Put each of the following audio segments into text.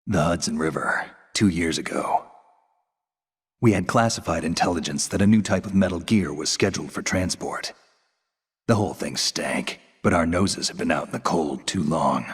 The Hudson River, 2 years ago. We had classified intelligence that a new type of metal gear was scheduled for transport. The whole thing stank, but our noses have been out in the cold too long.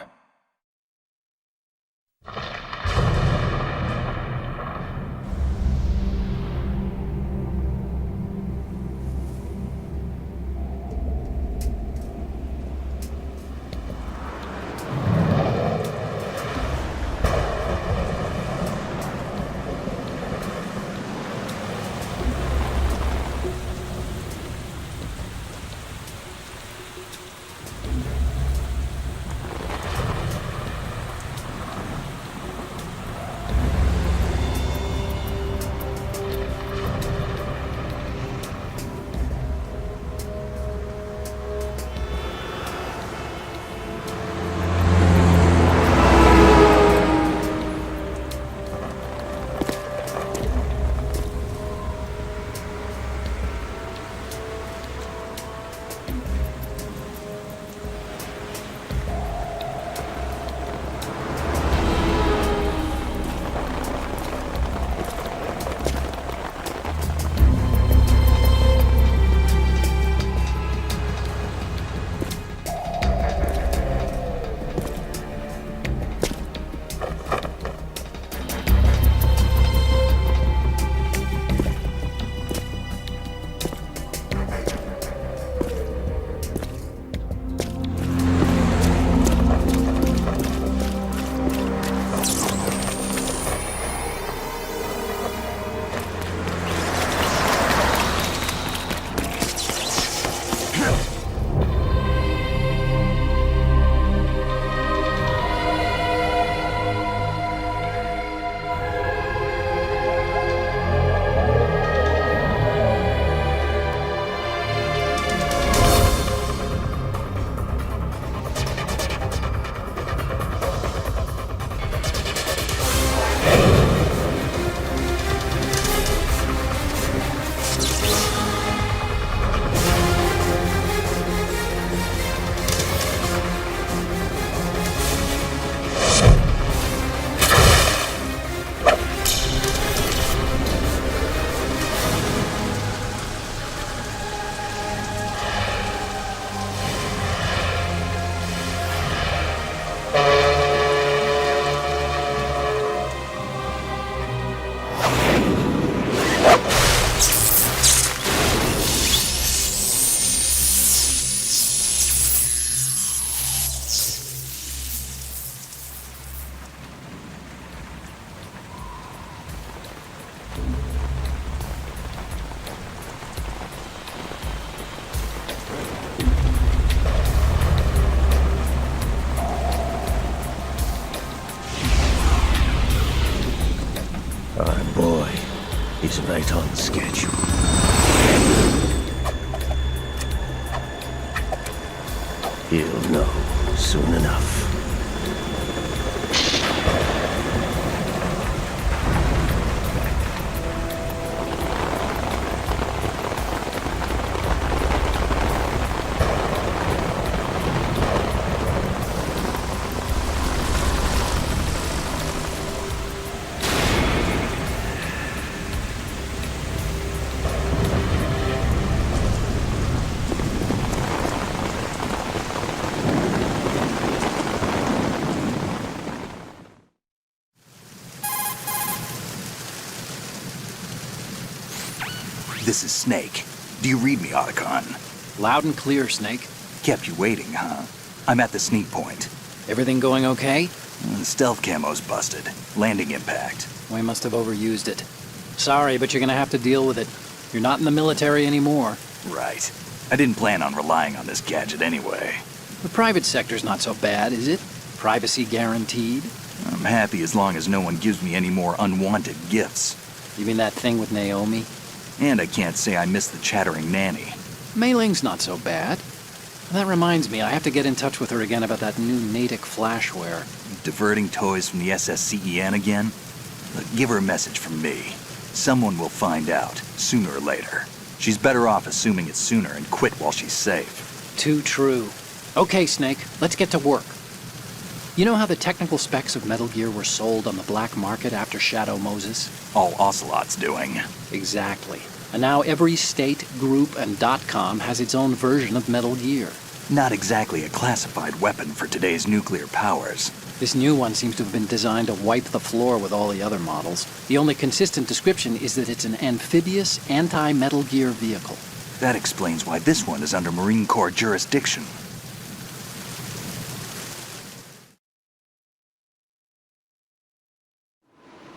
Our boy is right on schedule. He'll know soon enough. This is Snake. Do you read me, Otacon? Loud and clear, Snake. Kept you waiting, huh? I'm at the sneak point. Everything going okay? The stealth camo's busted. Landing impact. We must have overused it. Sorry, but you're gonna have to deal with it. You're not in the military anymore. Right. I didn't plan on relying on this gadget anyway. The private sector's not so bad, is it? Privacy guaranteed? I'm happy as long as no one gives me any more unwanted gifts. You mean that thing with Naomi? And I can't say I miss the chattering nanny. Mei Ling's not so bad. That reminds me, I have to get in touch with her again about that new Natick flashware. Diverting toys from the SSCEN again? Look, give her a message from me. Someone will find out, sooner or later. She's better off assuming it sooner and quit while she's safe. Too true. Okay, Snake, let's get to work. You know how the technical specs of Metal Gear were sold on the black market after Shadow Moses? All Ocelot's doing. Exactly. And now every state, group, and .com has its own version of Metal Gear. Not exactly a classified weapon for today's nuclear powers. This new one seems to have been designed to wipe the floor with all the other models. The only consistent description is that it's an amphibious, anti-Metal Gear vehicle. That explains why this one is under Marine Corps jurisdiction.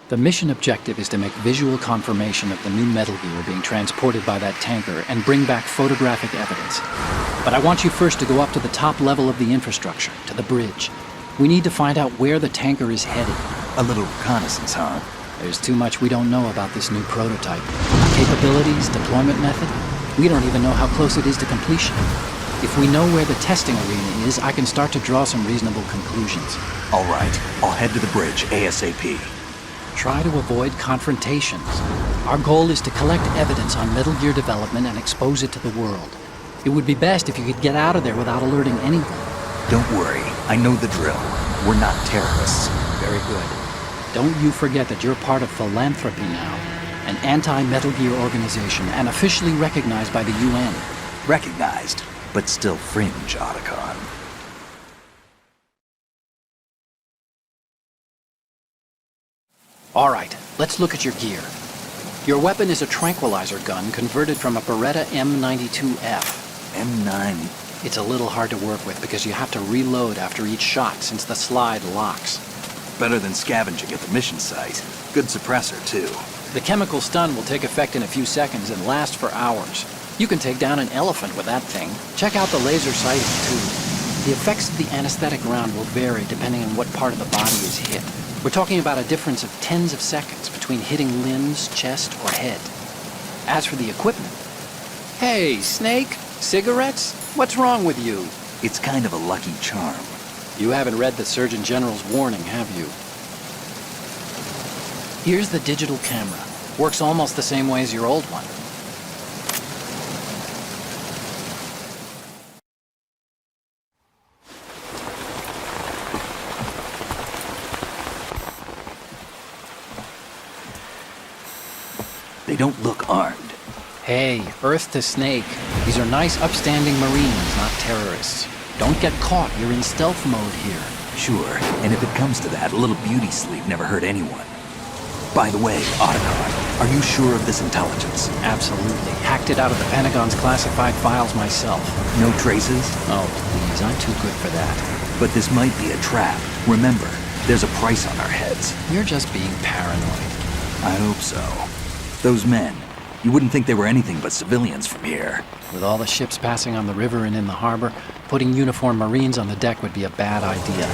The mission objective is to make visual confirmation of the new Metal Gear being transported by that tanker and bring back photographic evidence. But I want you first to go up to the top level of the infrastructure, to the bridge. We need to find out where the tanker is headed. A little reconnaissance, huh? There's too much we don't know about this new prototype. Capabilities, deployment method. We don't even know how close it is to completion. If we know where the testing arena is, I can start to draw some reasonable conclusions. All right, I'll head to the bridge ASAP. Try to avoid confrontations. Our goal is to collect evidence on Metal Gear development and expose it to the world. It would be best if you could get out of there without alerting anyone. Don't worry, I know the drill. We're not terrorists. Very good. Don't you forget that you're part of Philanthropy now, an anti-Metal Gear organization and officially recognized by the UN. Recognized, but still fringe, Otacon. All right, let's look at your gear. Your weapon is a tranquilizer gun converted from a Beretta M92F. M9. It's a little hard to work with because you have to reload after each shot since the slide locks. Better than scavenging at the mission site. Good suppressor, too. The chemical stun will take effect in a few seconds and last for hours. You can take down an elephant with that thing. Check out the laser sighting, too. The effects of the anesthetic round will vary depending on what part of the body is hit. We're talking about a difference of tens of seconds between hitting limbs, chest, or head. As for the equipment... Hey, Snake? Cigarettes? What's wrong with you? It's kind of a lucky charm. You haven't read the Surgeon General's warning, have you? Here's the digital camera. Works almost the same way as your old one. They don't look armed. Hey, Earth to Snake. These are nice, upstanding Marines, not terrorists. Don't get caught. You're in stealth mode here. Sure, and if it comes to that, a little beauty sleep never hurt anyone. By the way, Otacon, are you sure of this intelligence? Absolutely. Hacked it out of the Pentagon's classified files myself. No traces? Oh, please, I'm too good for that. But this might be a trap. Remember, there's a price on our heads. You're just being paranoid. I hope so. Those men, you wouldn't think they were anything but civilians from here. With all the ships passing on the river and in the harbor, putting uniformed Marines on the deck would be a bad idea.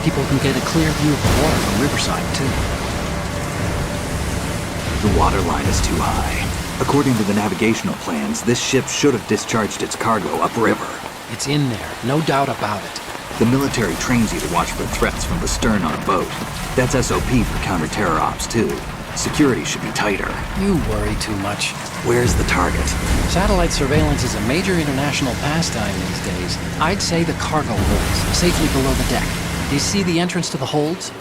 People can get a clear view of the water from Riverside, too. The water line is too high. According to the navigational plans, this ship should have discharged its cargo upriver. It's in there, no doubt about it. The military trains you to watch for threats from the stern on a boat. That's SOP for counter-terror ops, too. Security should be tighter. You worry too much. Where's the target? Satellite surveillance is a major international pastime these days. I'd say the cargo holds, safely below the deck. Do you see the entrance to the holds?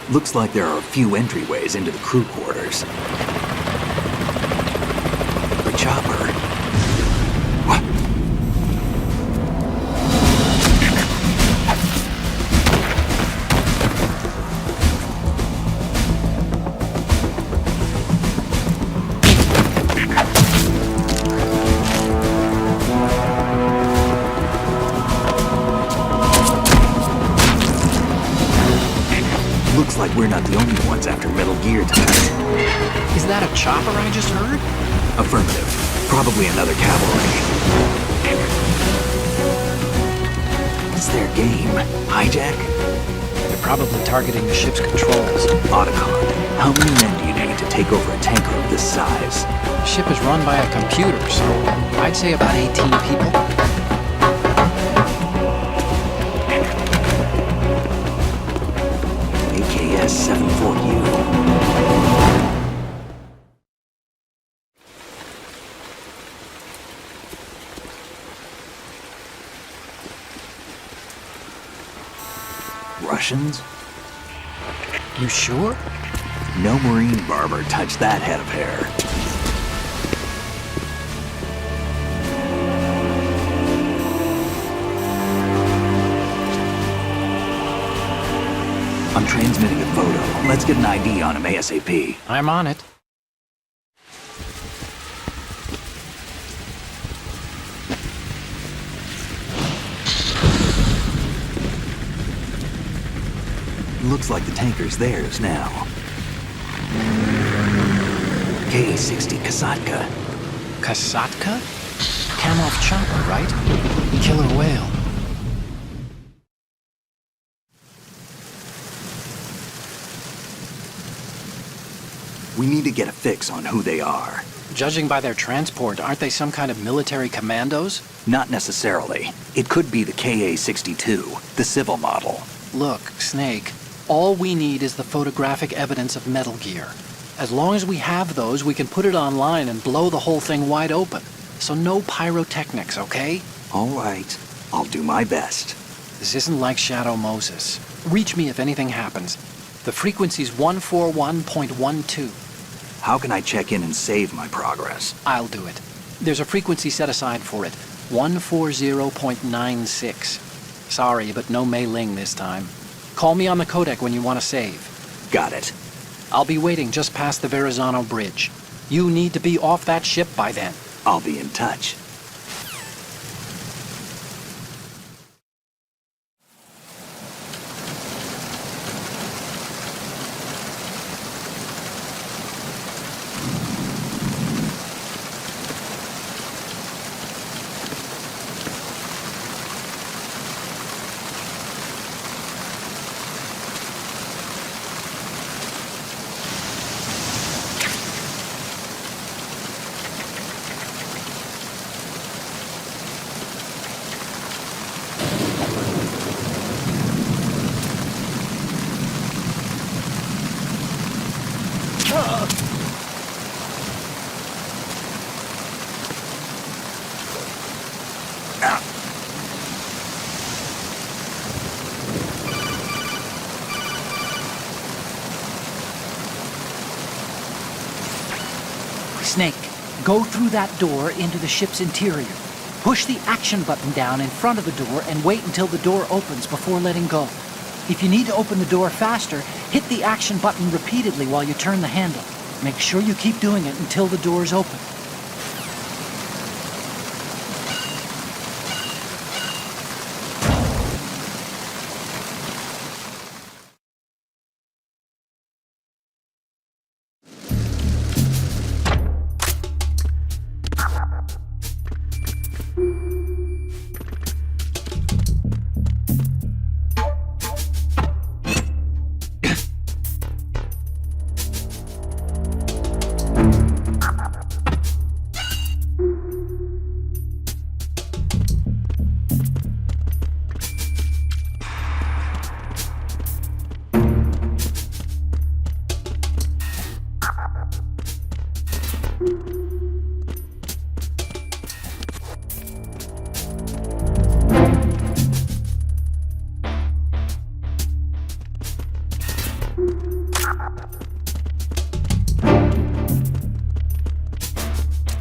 Looks like there are a few entryways into the crew quarters. The chopper. What? Looks like we're not the only ones after Metal Gear tonight. Is that a chopper I just heard? Affirmative. Probably another cavalry. What's their game? Hijack? They're probably targeting the ship's controls. Otacon, how many men do you need to take over a tanker of this size? The ship is run by a computer, so I'd say about 18 people. AKS 74U. Russians? You sure? No Marine barber touched that head of hair. I'm transmitting a photo. Let's get an ID on him ASAP. I'm on it. Looks like the tanker's theirs now. Ka-60 Kasatka. Kasatka? Kamov chopper, right? Killer whale. We need to get a fix on who they are. Judging by their transport, aren't they some kind of military commandos? Not necessarily. It could be the Ka-62, the civil model. Look, Snake, all we need is the photographic evidence of Metal Gear. As long as we have those, we can put it online and blow the whole thing wide open. So no pyrotechnics, okay? All right. I'll do my best. This isn't like Shadow Moses. Reach me if anything happens. The frequency's 141.12. How can I check in and save my progress? I'll do it. There's a frequency set aside for it. 140.96. Sorry, but no Mei Ling this time. Call me on the codec when you want to save. Got it. I'll be waiting just past the Verrazano Bridge. You need to be off that ship by then. I'll be in touch. Snake, go through that door into the ship's interior. Push the action button down in front of the door and wait until the door opens before letting go. If you need to open the door faster, hit the action button repeatedly while you turn the handle. Make sure you keep doing it until the door's open.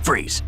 Freeze.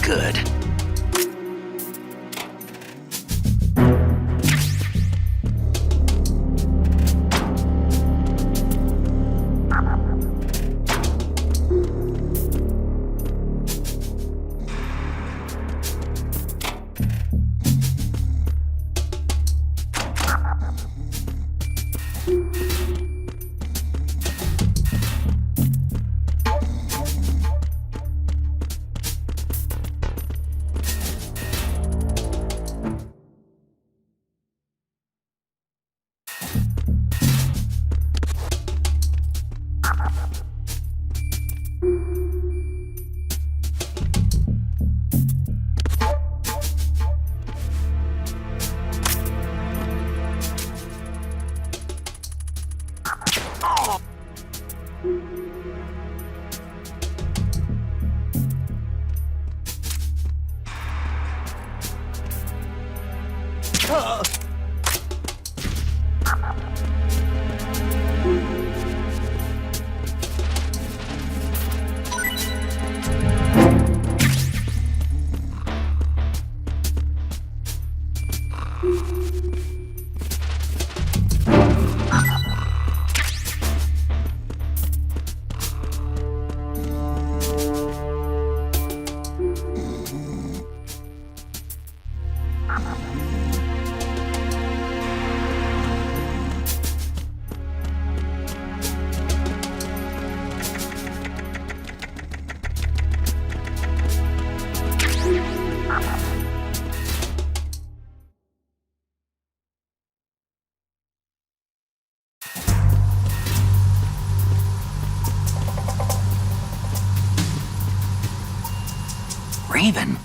good. Raven.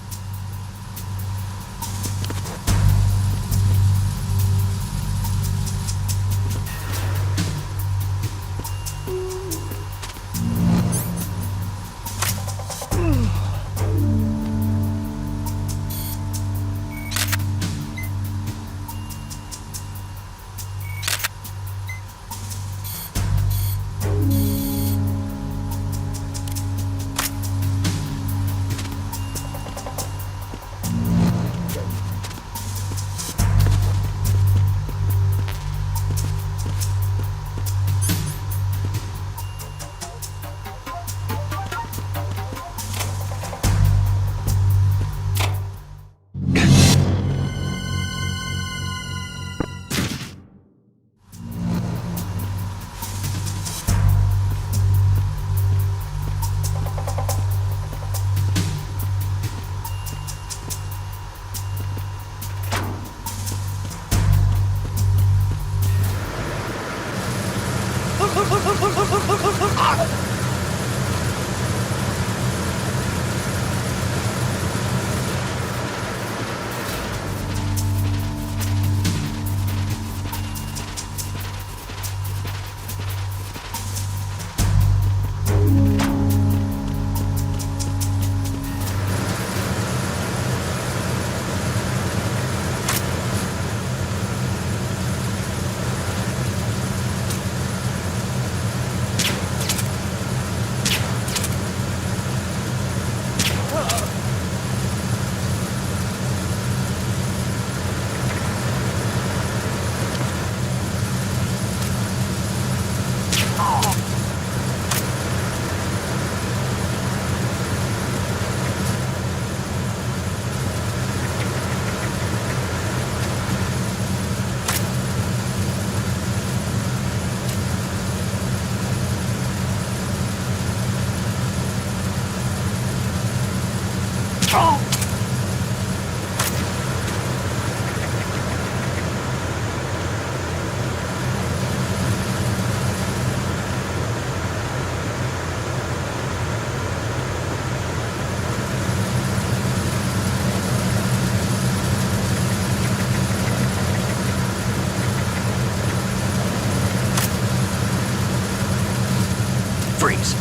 Freeze.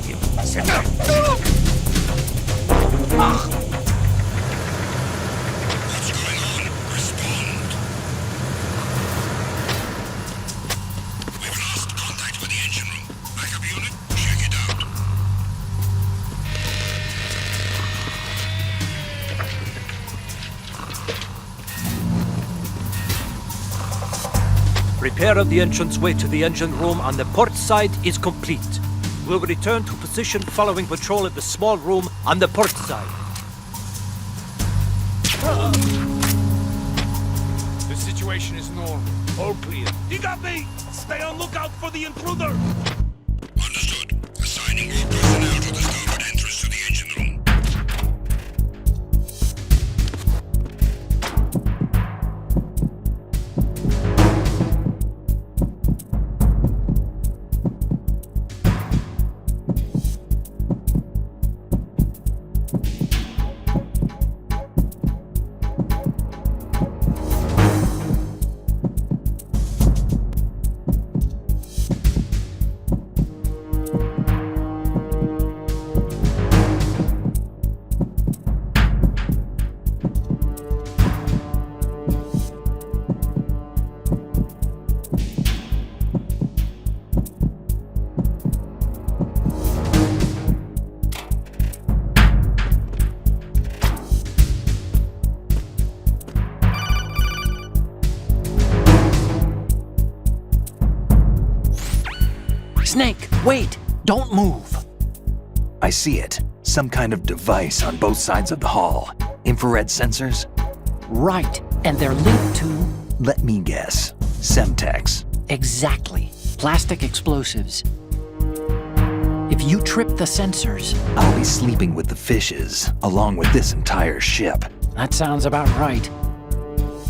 him. Sit down. What's going on? Respond. We've lost contact with the engine room. Backup unit, check it out. Repair of the entranceway to the engine room on the port side is complete. We'll return to position following patrol at the small room on the port side. The situation is normal. All clear. You got me! Stay on lookout for the intruder! Understood. Assigning more personnel to the starboard entrance to the engine room. Snake, wait! Don't move! I see it. Some kind of device on both sides of the hall. Infrared sensors? Right, and they're linked to... Let me guess. Semtex. Exactly. Plastic explosives. If you trip the sensors... I'll be sleeping with the fishes, along with this entire ship. That sounds about right.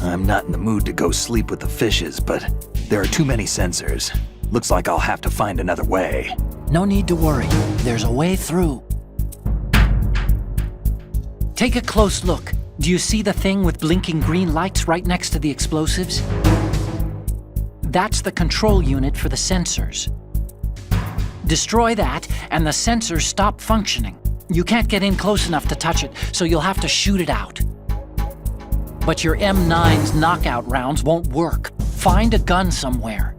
I'm not in the mood to go sleep with the fishes, but there are too many sensors. Looks like I'll have to find another way. No need to worry. There's a way through. Take a close look. Do you see the thing with blinking green lights right next to the explosives? That's the control unit for the sensors. Destroy that, and the sensors stop functioning. You can't get in close enough to touch it, so you'll have to shoot it out. But your M9's knockout rounds won't work. Find a gun somewhere.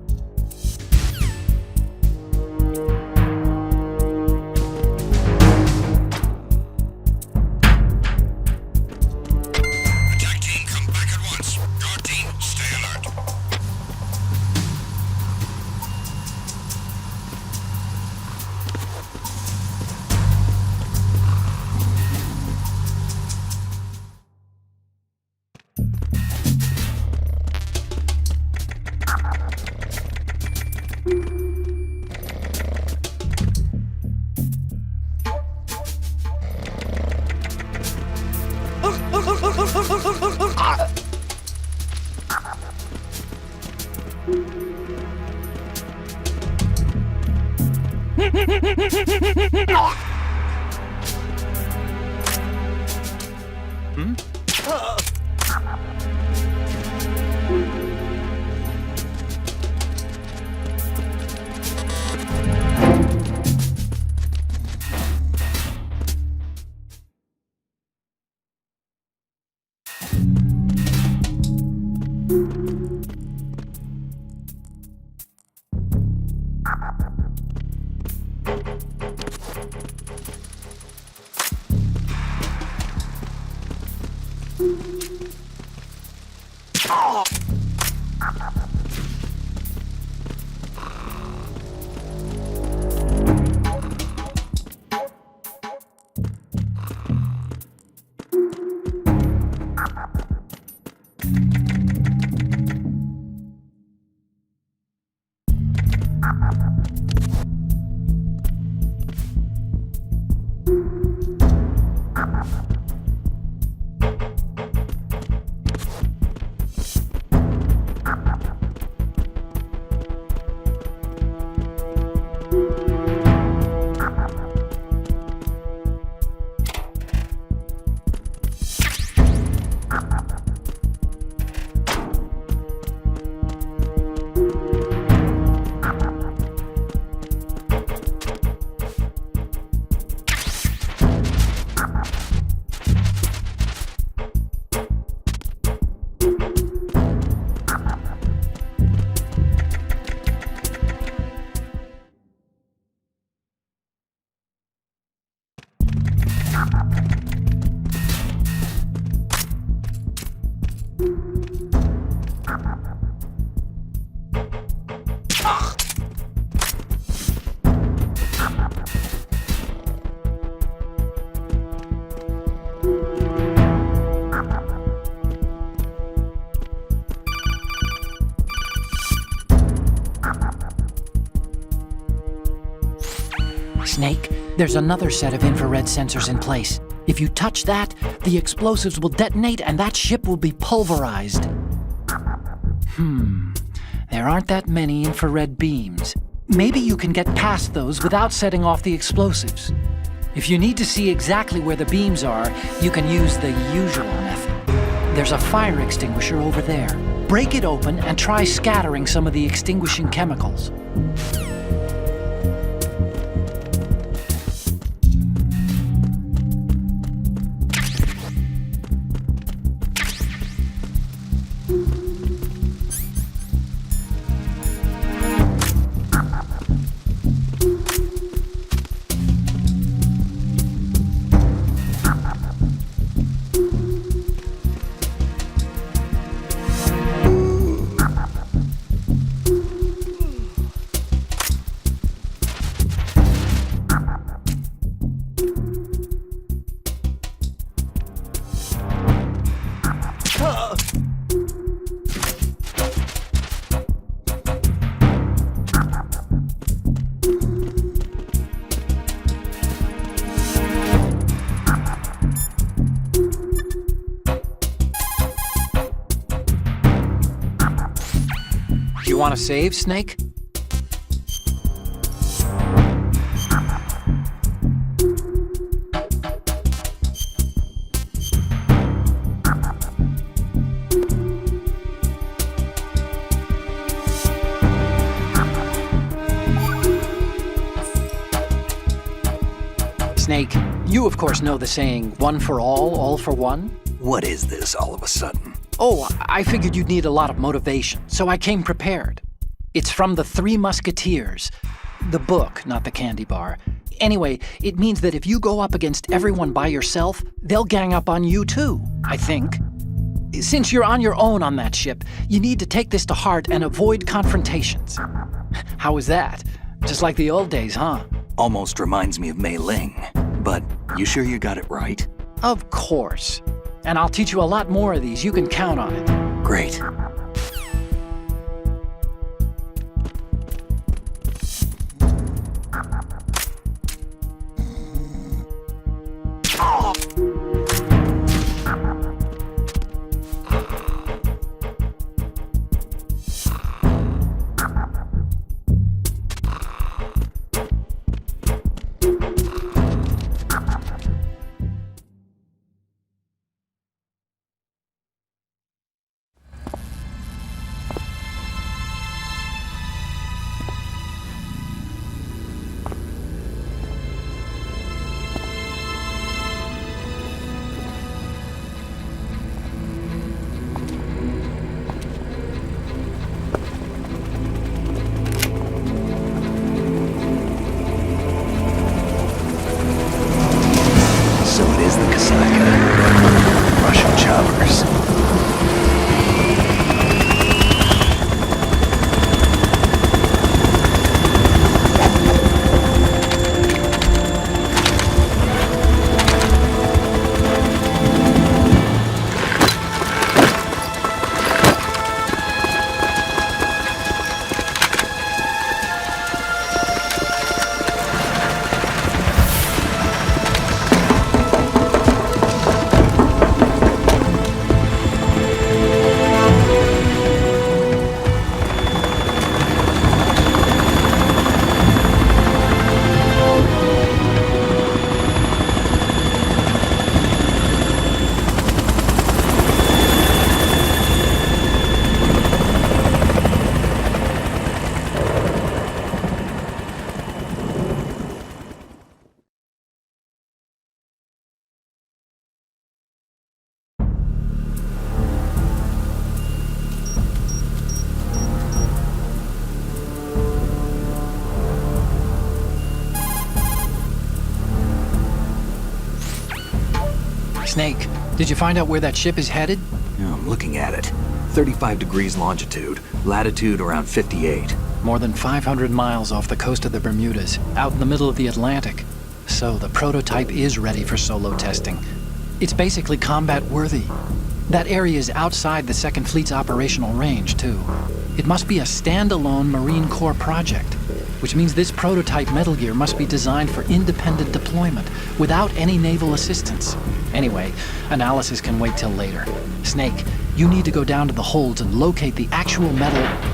Attack team, come back at once. Guard team, stay alert. Snake, there's another set of infrared sensors in place. If you touch that, the explosives will detonate and that ship will be pulverized. There aren't that many infrared beams. Maybe you can get past those without setting off the explosives. If you need to see exactly where the beams are, you can use the usual method. There's a fire extinguisher over there. Break it open and try scattering some of the extinguishing chemicals. You want to save, Snake? Snake, you of course know the saying, one for all for one? What is this all of a sudden? Oh, I figured you'd need a lot of motivation, so I came prepared. It's from the Three Musketeers. The book, not the candy bar. Anyway, it means that if you go up against everyone by yourself, they'll gang up on you too, I think. Since you're on your own on that ship, you need to take this to heart and avoid confrontations. How was that? Just like the old days, huh? Almost reminds me of Mei Ling. But you sure you got it right? Of course. And I'll teach you a lot more of these. You can count on it. Great. Russian choppers. Snake, did you find out where that ship is headed? Yeah, I'm looking at it. 35 degrees longitude, latitude around 58. More than 500 miles off the coast of the Bermudas, out in the middle of the Atlantic. So the prototype is ready for solo testing. It's basically combat-worthy. That area is outside the Second Fleet's operational range, too. It must be a standalone Marine Corps project, which means this prototype Metal Gear must be designed for independent deployment, without any naval assistance. Anyway, analysis can wait till later. Snake, you need to go down to the holds and locate the actual metal...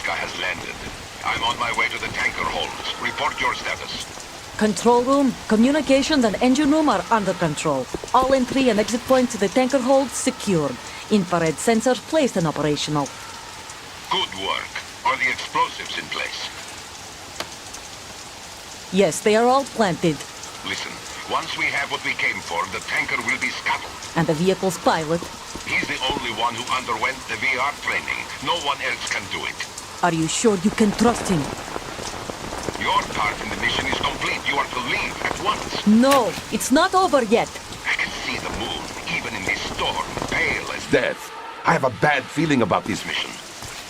has landed. I'm on my way to the tanker holds. Report your status. Control room, communications and engine room are under control. All entry and exit points to the tanker hold secured. Infrared sensors placed and operational. Good work. Are the explosives in place? Yes, they are all planted. Listen, once we have what we came for, the tanker will be scuttled. And the vehicle's pilot? He's the only one who underwent the VR training. No one else can do it. Are you sure you can trust him? Your part in the mission is complete. You are to leave at once. No, it's not over yet. I can see the moon, even in this storm, pale as death. I have a bad feeling about this mission.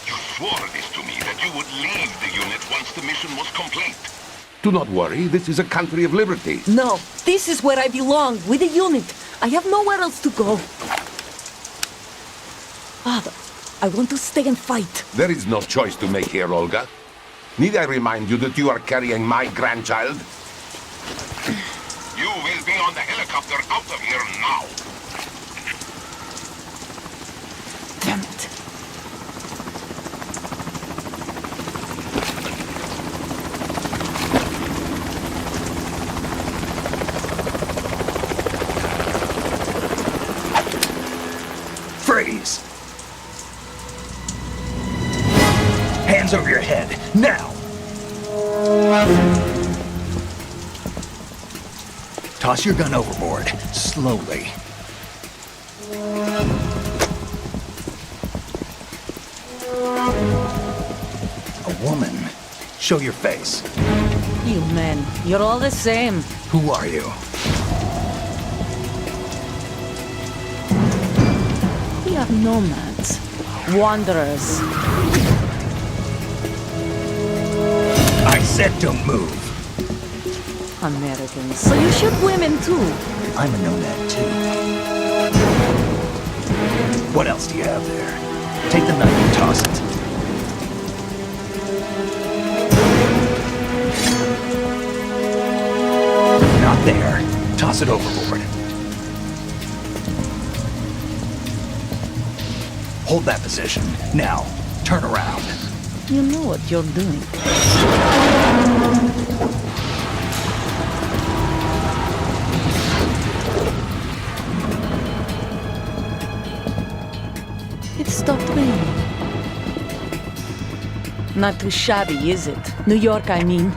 You swore this to me, that you would leave the unit once the mission was complete. Do not worry, this is a country of liberty. No, this is where I belong, with the unit. I have nowhere else to go. Father, I want to stay and fight. There is no choice to make here, Olga. Need I remind you that you are carrying my grandchild? You will be on the helicopter out of here now. Damn it. Freeze! Hands over your head, now! Toss your gun overboard, slowly. A woman. Show your face. You men, you're all the same. Who are you? We are nomads. Wanderers. I said don't move. Americans. So you shoot women too. I'm a nomad too. What else do you have there? Take the knife and toss it. Not there. Toss it overboard. Hold that position. Now, turn around. You know what you're doing. It stopped raining. Not too shabby, is it? New York, I mean.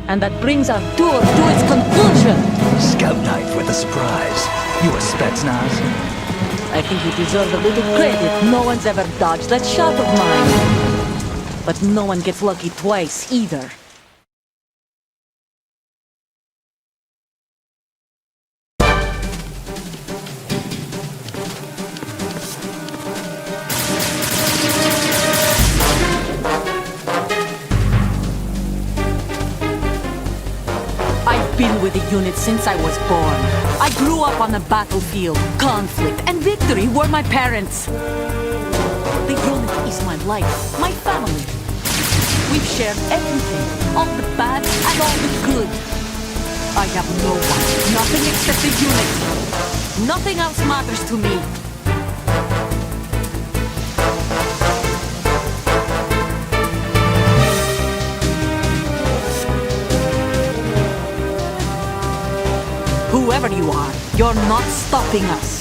And that brings our tour to its conclusion. Scout knife with a surprise. You a Spetsnaz? I think you deserve a little credit. No one's ever dodged that shot of mine. But no one gets lucky twice, either. I've been with the unit since I was born. I grew up on the battlefield. Conflict and victory were my parents. The unit is my life, my family. We've shared everything, all the bad and all the good. I have no one, nothing except the unit. Nothing else matters to me. Whoever you are, you're not stopping us.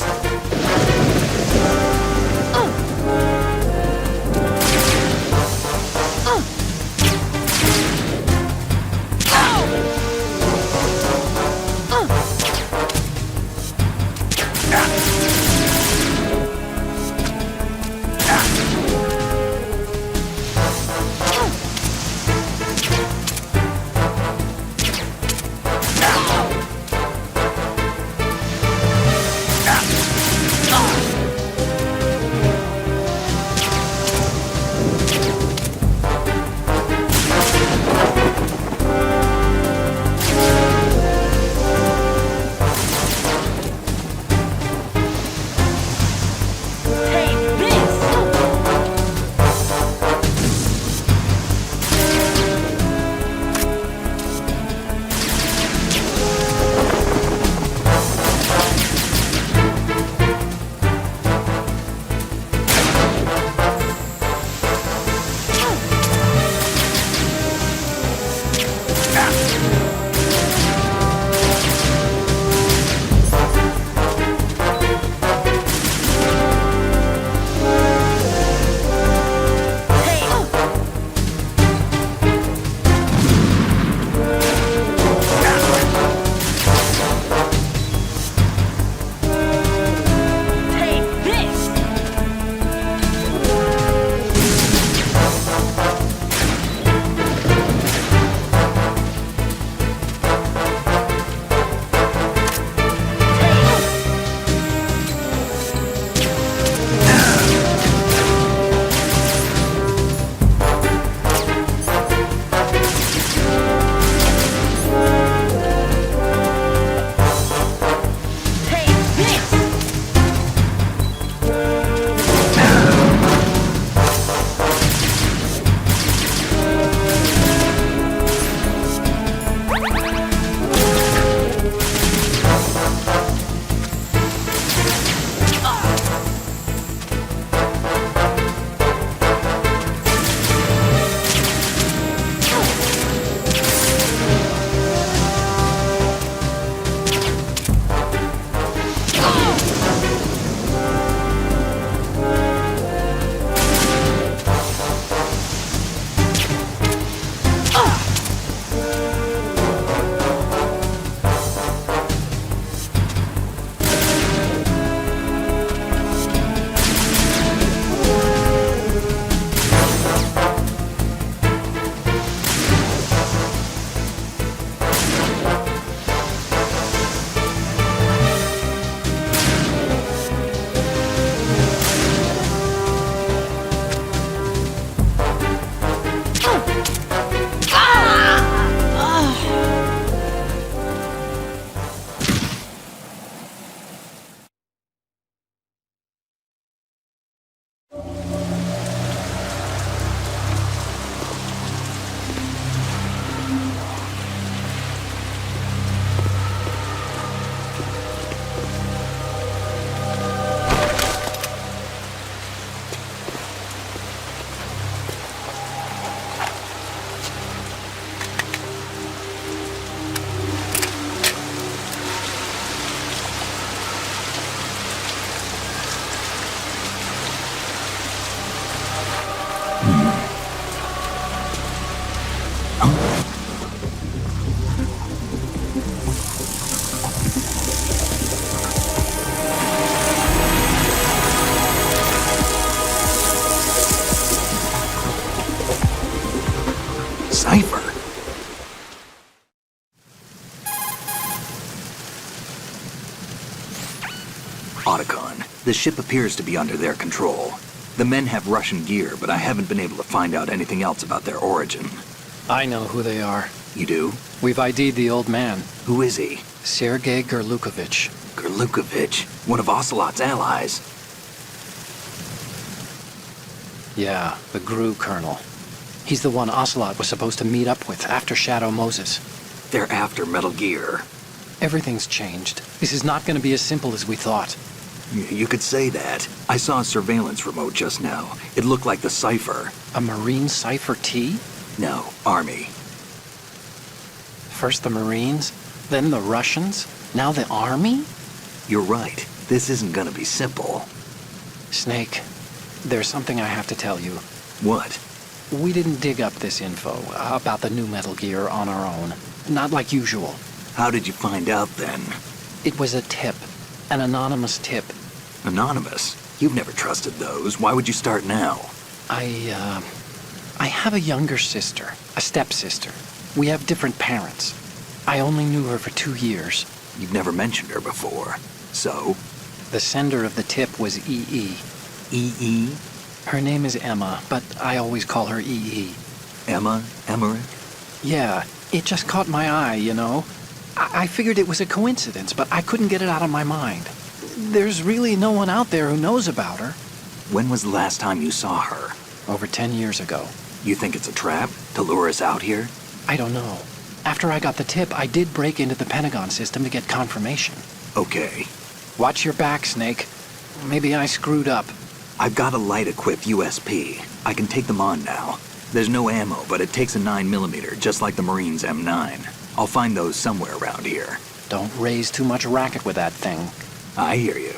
Cipher. Otacon, the ship appears to be under their control. The men have Russian gear, but I haven't been able to find out anything else about their origin. I know who they are. You do? We've ID'd the old man, Who is he? Sergei Gerlukovich. Gerlukovich, one of Ocelot's allies. Yeah, the GRU colonel. He's the one Ocelot was supposed to meet up with after Shadow Moses. They're after Metal Gear. Everything's changed. This is not going to be as simple as we thought. You could say that. I saw a surveillance remote just now. It looked like the Cypher. A Marine Cypher T? No, Army. First the Marines, then the Russians, now the Army? You're right. This isn't gonna be simple. Snake, there's something I have to tell you. What? We didn't dig up this info about the new Metal Gear on our own. Not like usual. How did you find out then? It was a tip. An anonymous tip. Anonymous? You've never trusted those. Why would you start now? I have a younger sister, a stepsister. We have different parents. I only knew her for 2 years. You've never mentioned her before. So? The sender of the tip was EE. EE? Her name is Emma, but I always call her EE. Emma? Emmerich? Yeah, it just caught my eye, you know? I figured it was a coincidence, but I couldn't get it out of my mind. There's really no one out there who knows about her. When was the last time you saw her? Over 10 years ago. You think it's a trap? To lure us out here? I don't know. After I got the tip, I did break into the Pentagon system to get confirmation. Okay. Watch your back, Snake. Maybe I screwed up. I've got a light-equipped USP. I can take them on now. There's no ammo, but it takes a 9mm, just like the Marines' M9. I'll find those somewhere around here. Don't raise too much racket with that thing. I hear you.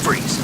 Freeze.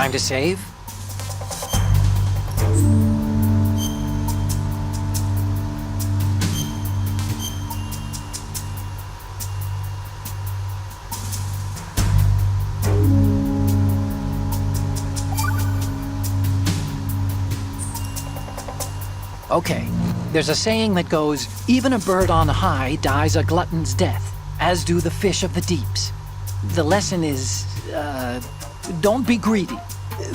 Time to save? Okay, there's a saying that goes, even a bird on high dies a glutton's death, as do the fish of the deeps. The lesson is, don't be greedy.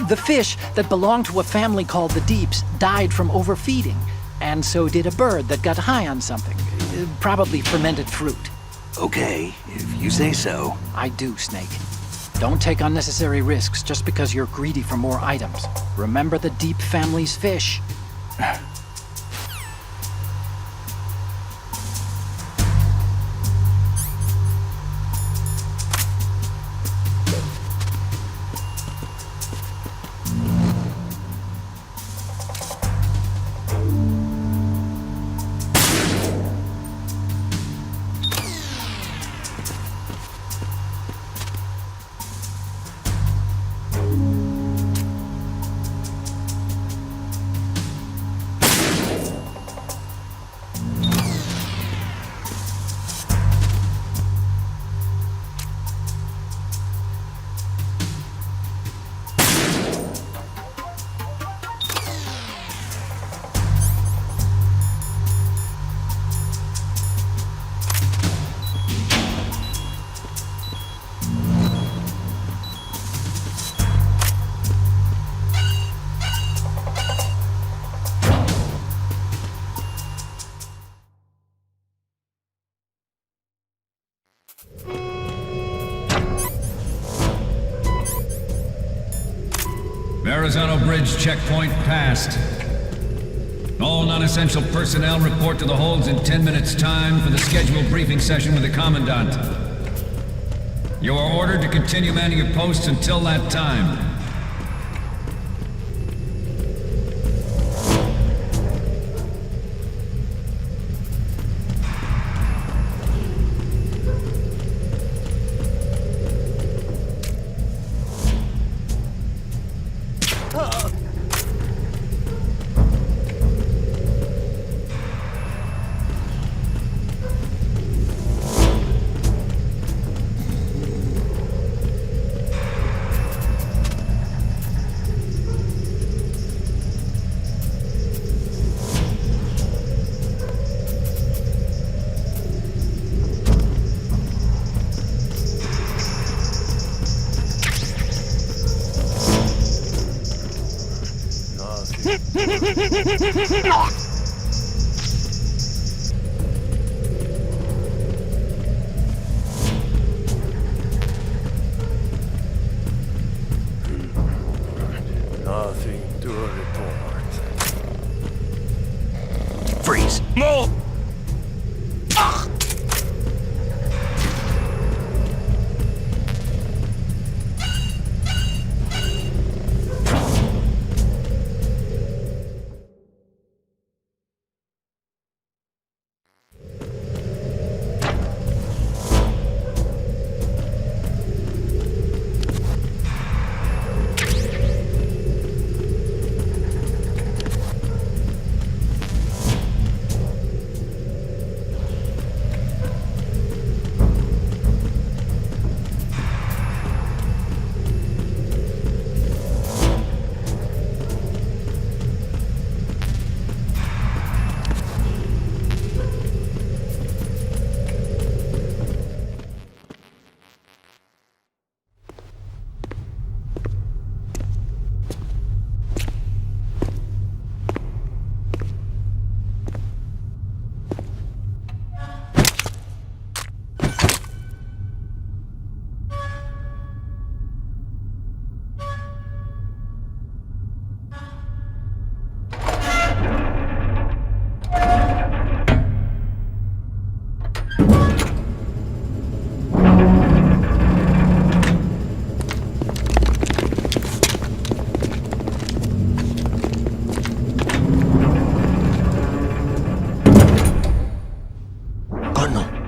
The fish that belonged to a family called the Deeps died from overfeeding, and so did a bird that got high on something, probably fermented fruit. Okay, if you say so. I do, Snake. Don't take unnecessary risks just because you're greedy for more items. Remember the Deep family's fish. Verrazano Bridge checkpoint passed. All non-essential personnel report to the holds in 10 minutes' time for the scheduled briefing session with the Commandant. You are ordered to continue manning your posts until that time. Nothing to report. Freeze! No!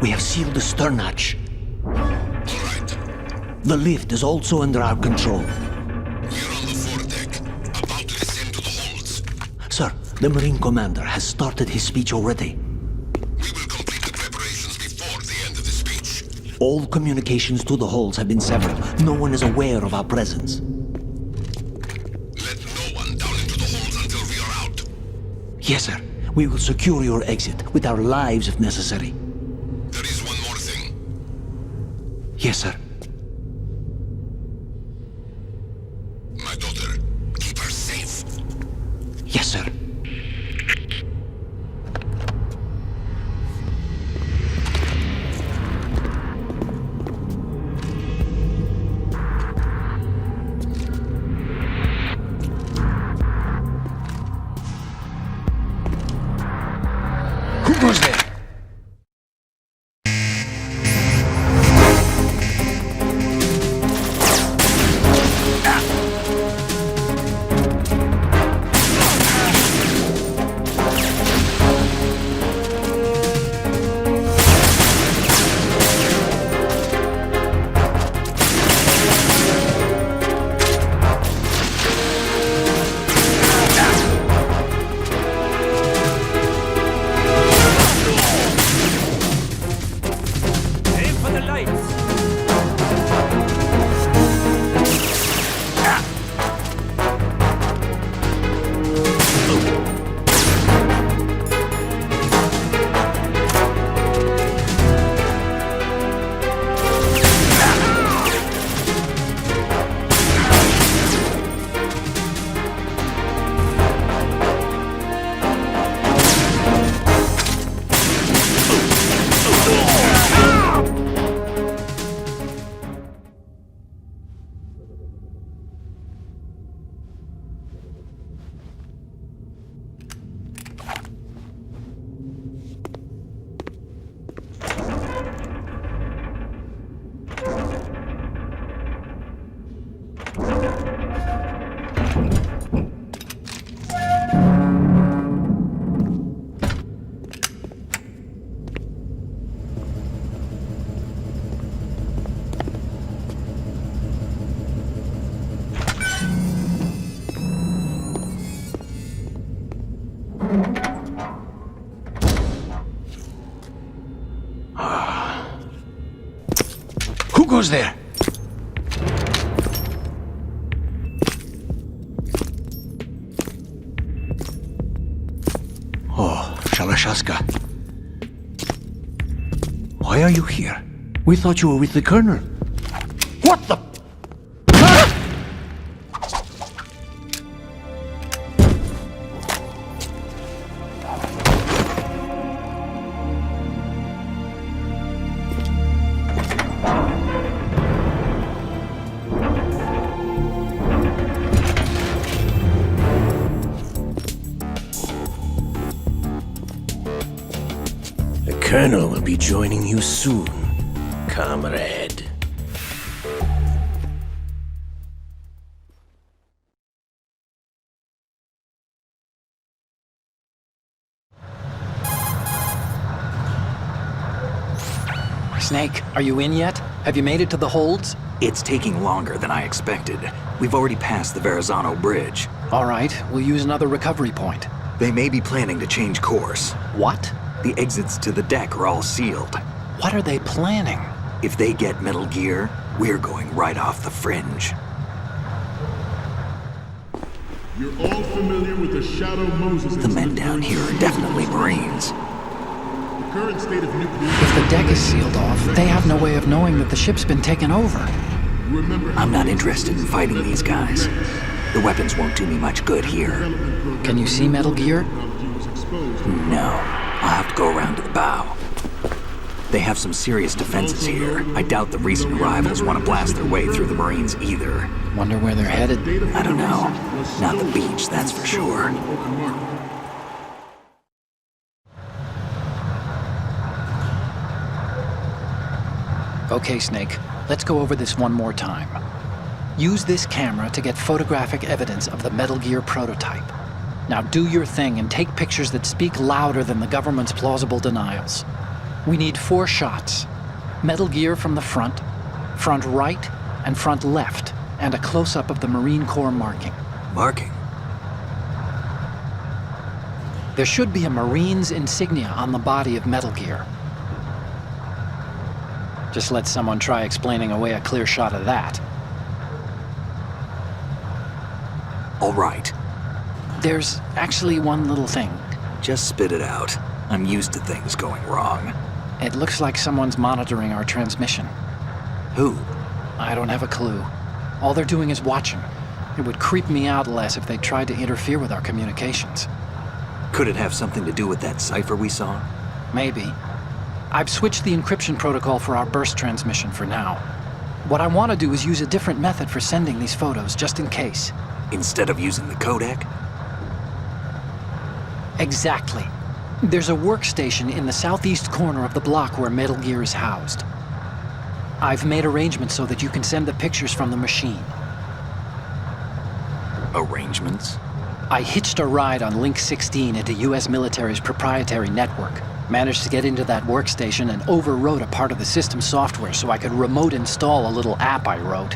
We have sealed the stern hatch. The lift is also under our control. We're on the The Marine Commander has started his speech already. We will complete the preparations before the end of the speech. All communications to the holds have been severed. No one is aware of our presence. Let no one down into the holds until we are out. Yes, sir. We will secure your exit with our lives if necessary. There is one more thing. Yes, sir. My daughter, keep her safe. Yes, sir. Who goes there? Aim for the lights. Who goes there? Oh, Shalashaska. Why are you here? We thought you were with the Colonel. What the? The Colonel will be joining you soon, comrade. Snake, are you in yet? Have you made it to the holds? It's taking longer than I expected. We've already passed the Verrazano Bridge. All right, we'll use another recovery point. They may be planning to change course. What? The exits to the deck are all sealed. What are they planning? If they get Metal Gear, we're going right off the fringe. You're all familiar with the Shadow Moses The men incident down during here are the definitely Storm. Marines. The current state of nuclear... If the deck is sealed off, they have no way of knowing that the ship's been taken over. Remember how I'm not the interested in fighting these guys. The weapons won't do me much good here. development program Can you see Metal Gear? technology was exposed. No, I'll have to go around to the bow. They have some serious defenses here. I doubt the recent arrivals want to blast their way through the Marines either. Wonder where they're headed. I don't know. Not the beach, that's for sure. Okay, Snake, let's go over this one more time. Use this camera to get photographic evidence of the Metal Gear prototype. Now do your thing and take pictures that speak louder than the government's plausible denials. We need 4 shots. Metal Gear from the front right, and front left, and a close-up of the Marine Corps marking. Marking? There should be a Marine's insignia on the body of Metal Gear. Just let someone try explaining away a clear shot of that. All right. There's actually one little thing. Just spit it out. I'm used to things going wrong. It looks like someone's monitoring our transmission. Who? I don't have a clue. All they're doing is watching. It would creep me out less if they tried to interfere with our communications. Could it have something to do with that cipher we saw? Maybe. I've switched the encryption protocol for our burst transmission for now. What I want to do is use a different method for sending these photos, just in case. Instead of using the codec? Exactly. There's a workstation in the southeast corner of the block where Metal Gear is housed. I've made arrangements so that you can send the pictures from the machine. Arrangements? I hitched a ride on Link 16 into US military's proprietary network. Managed to get into that workstation and overwrote a part of the system software so I could remote install a little app I wrote.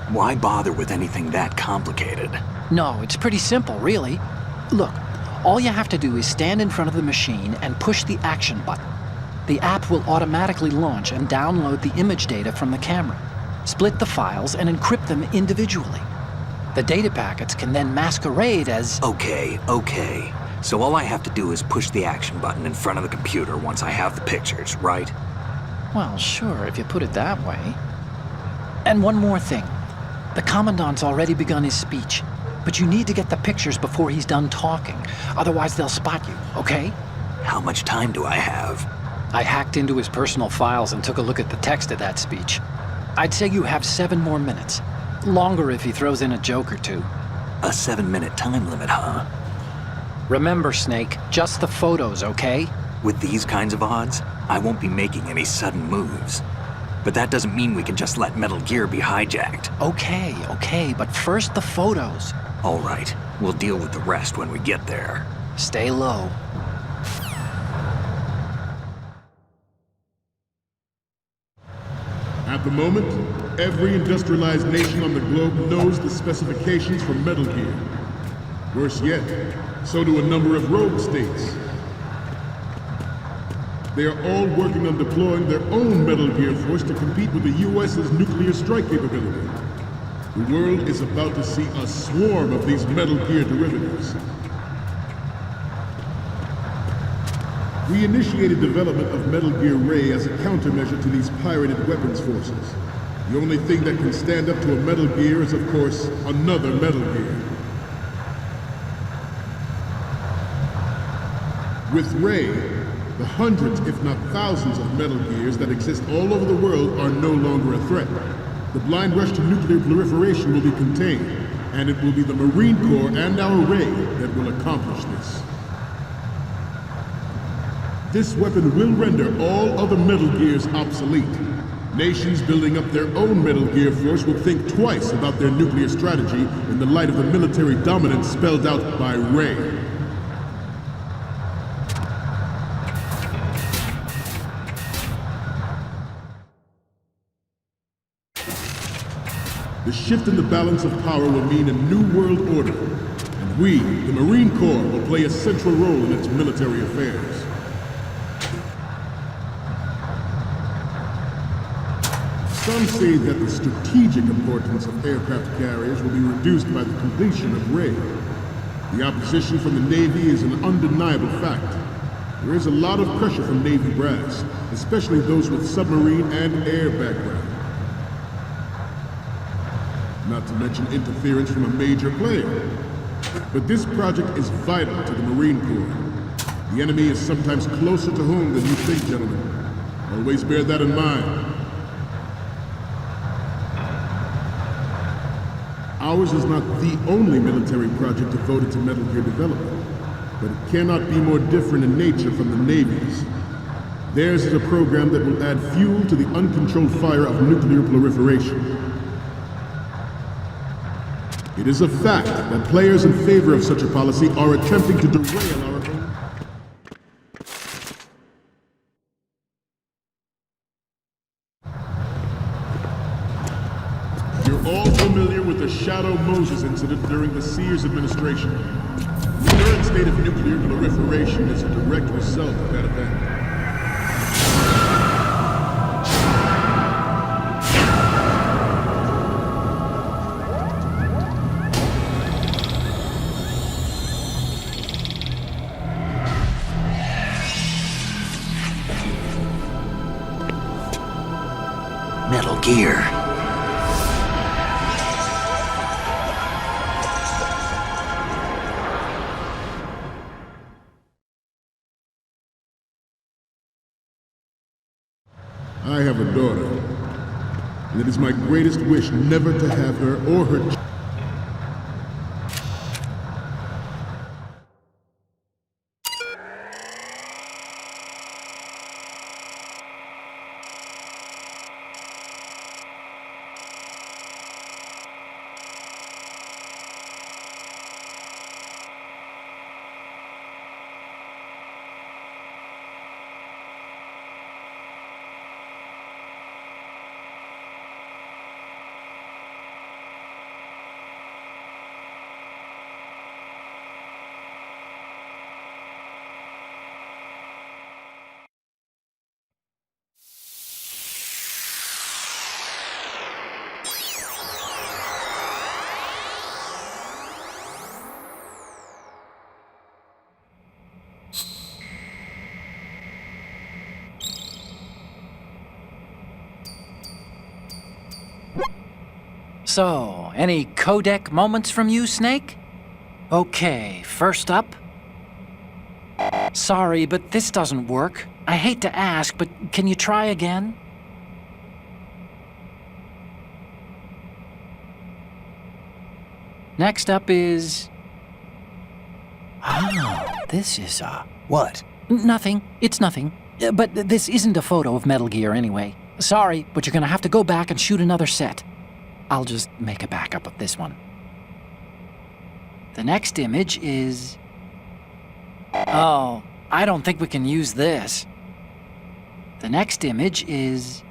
Why bother with anything that complicated? No, it's pretty simple, really. Look, all you have to do is stand in front of the machine and push the action button. The app will automatically launch and download the image data from the camera, split the files, and encrypt them individually. The data packets can then masquerade as... Okay. So all I have to do is push the action button in front of the computer once I have the pictures, right? Well, sure, if you put it that way. And one more thing. The Commandant's already begun his speech, but you need to get the pictures before he's done talking. Otherwise, they'll spot you, okay? How much time do I have? I hacked into his personal files and took a look at the text of that speech. I'd say you have 7 more minutes. Longer if he throws in a joke or two. A 7-minute time limit, huh? Remember, Snake, just the photos, okay? With these kinds of odds, I won't be making any sudden moves. But that doesn't mean we can just let Metal Gear be hijacked. Okay, but first the photos. All right, we'll deal with the rest when we get there. Stay low. At the moment, every industrialized nation on the globe knows the specifications for Metal Gear. Worse yet, so do a number of rogue states. They are all working on deploying their own Metal Gear force to compete with the US's nuclear strike capability. The world is about to see a swarm of these Metal Gear derivatives. We initiated development of Metal Gear Ray as a countermeasure to these pirated weapons forces. The only thing that can stand up to a Metal Gear is, of course, another Metal Gear. With Ray, the hundreds, if not thousands, of Metal Gears that exist all over the world are no longer a threat. The blind rush to nuclear proliferation will be contained, and it will be the Marine Corps and our Ray that will accomplish this. This weapon will render all other Metal Gears obsolete. Nations building up their own Metal Gear force will think twice about their nuclear strategy in the light of the military dominance spelled out by Ray. The shift in the balance of power will mean a new world order, and we, the Marine Corps, will play a central role in its military affairs. Some say that the strategic importance of aircraft carriers will be reduced by the completion of Ray. The opposition from the Navy is an undeniable fact. There is a lot of pressure from Navy brass, especially those with submarine and air background. Not to mention interference from a major player. But this project is vital to the Marine Corps. The enemy is sometimes closer to home than you think, gentlemen. Always bear that in mind. Ours is not the only military project devoted to Metal Gear development, but it cannot be more different in nature from the Navy's. Theirs is a program that will add fuel to the uncontrolled fire of nuclear proliferation. It is a fact that players in favor of such a policy are attempting to derail our own. You're all familiar with the Shadow Moses incident during the Sears administration. Nerds state of nuclear proliferation is a direct result of that event. Metal Gear. I have a daughter, and it is my greatest wish never to have her or her So, any codec moments from you, Snake? Okay, first up. Sorry, but this doesn't work. I hate to ask, but can you try again? Next up is... Oh, this is What? Nothing. It's nothing. But this isn't a photo of Metal Gear anyway. Sorry, but you're gonna have to go back and shoot another set. I'll just make a backup of this one. The next image is... Oh, I don't think we can use this. The next image is...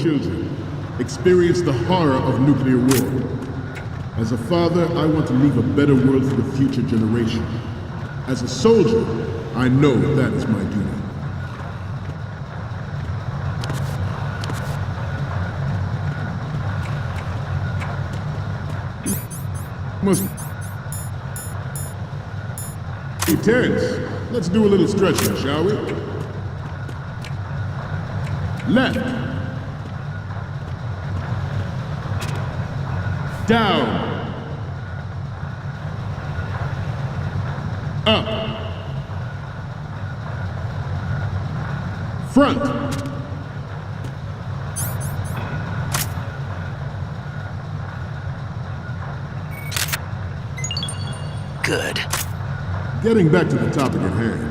children experience the horror of nuclear war. As a father, I want to leave a better world for the future generation. As a soldier, I know that is my duty. Must be tense. Let's do a little stretching, shall we? Left. Down. Up. Front. Good. Getting back to the topic at hand.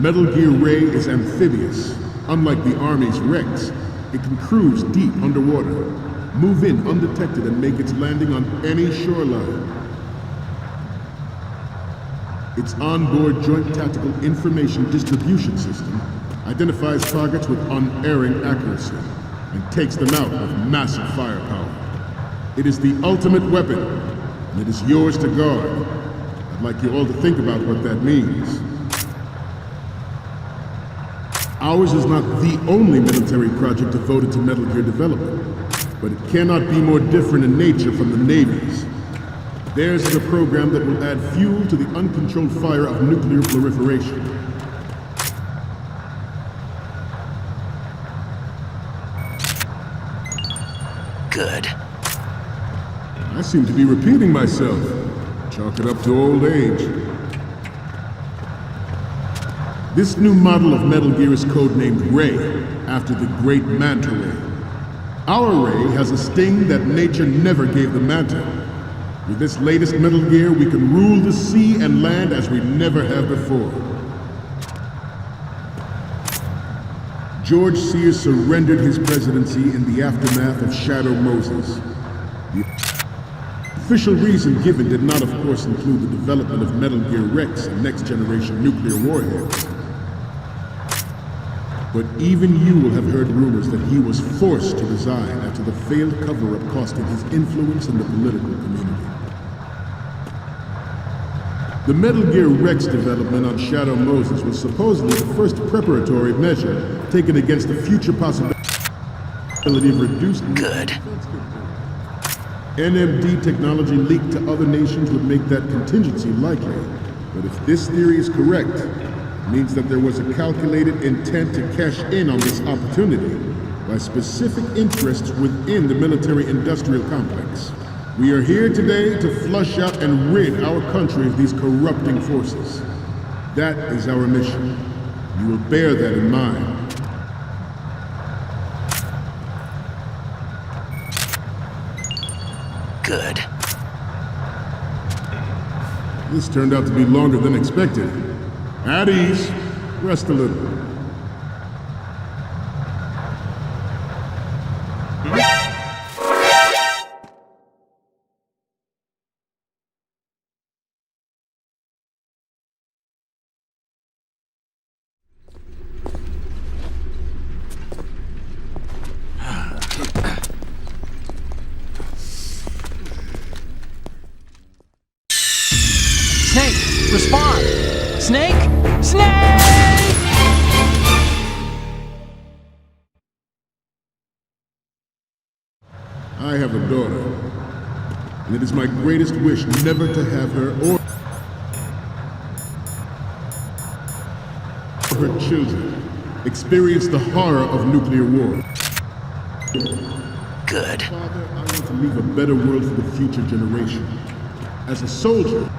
Metal Gear Ray is amphibious. Unlike the Army's Rex, it can cruise deep underwater, move in undetected and make its landing on any shoreline. Its onboard Joint Tactical Information Distribution System identifies targets with unerring accuracy and takes them out with massive firepower. It is the ultimate weapon, and it is yours to guard. I'd like you all to think about what that means. Ours is not the only military project devoted to Metal Gear development, but it cannot be more different in nature from the Navy's. Theirs is a program that will add fuel to the uncontrolled fire of nuclear proliferation. Good. I seem to be repeating myself. Chalk it up to old age. This new model of Metal Gear is codenamed Ray, after the great Manta Ray. Our Ray has a sting that nature never gave the Manta. With this latest Metal Gear, we can rule the sea and land as we never have before. George Sears surrendered his presidency in the aftermath of Shadow Moses. The official reason given did not, of course, include the development of Metal Gear Rex and next-generation nuclear warheads. But even you will have heard rumors that he was forced to resign after the failed cover-up cost him his influence in the political community. The Metal Gear Rex development on Shadow Moses was supposedly the first preparatory measure taken against the future possibility of reduced... Good. NMD technology leaked to other nations would make that contingency likely. But if this theory is correct, it means that there was a calculated intent to cash in on this opportunity by specific interests within the military-industrial complex. We are here today to flush out and rid our country of these corrupting forces. That is our mission. You will bear that in mind. Good. This turned out to be longer than expected. At ease. Rest a little. Snake, respond! Snake! Snake! I have a daughter, and it is my greatest wish never to have her or her children experience the horror of nuclear war. Good. Father, I want to leave a better world for the future generation. As a soldier,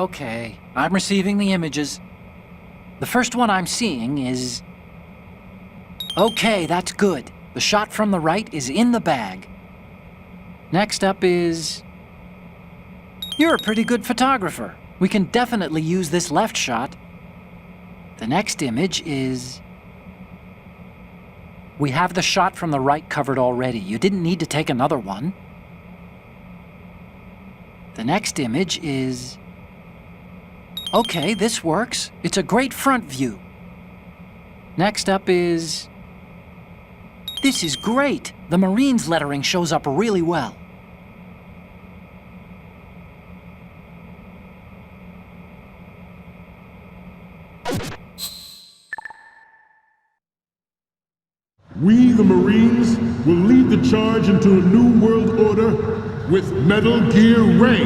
Okay, I'm receiving the images. The first one I'm seeing is... Okay, that's good. The shot from the right is in the bag. Next up is... You're a pretty good photographer. We can definitely use this left shot. The next image is... We have the shot from the right covered already. You didn't need to take another one. The next image is... Okay, this works. It's a great front view. Next up is... This is great. The Marines lettering shows up really well. we, the Marines, will lead the charge into a new world order with Metal Gear Ray.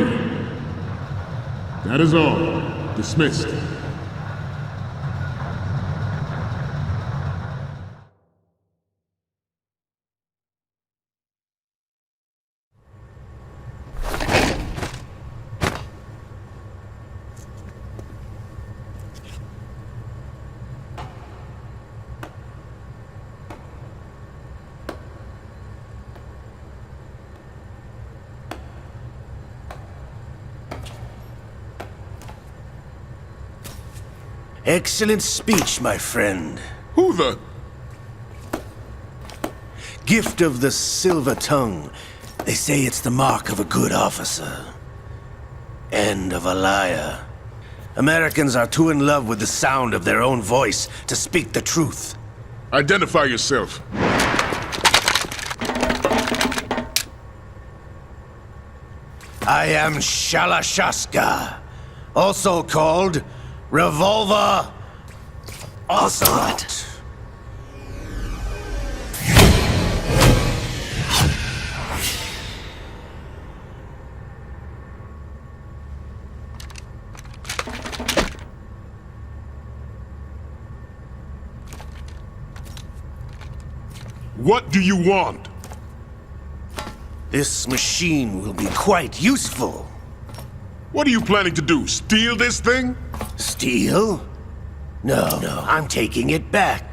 That is all. Dismissed. Excellent speech, my friend. Who the... Gift of the silver tongue. They say it's the mark of a good officer. And of a liar. Americans are too in love with the sound of their own voice to speak the truth. Identify yourself. I am Shalashaska, also called Revolver Ocelot. What do you want? This machine will be quite useful. What are you planning to do? Steal this thing? Steal? No, I'm taking it back.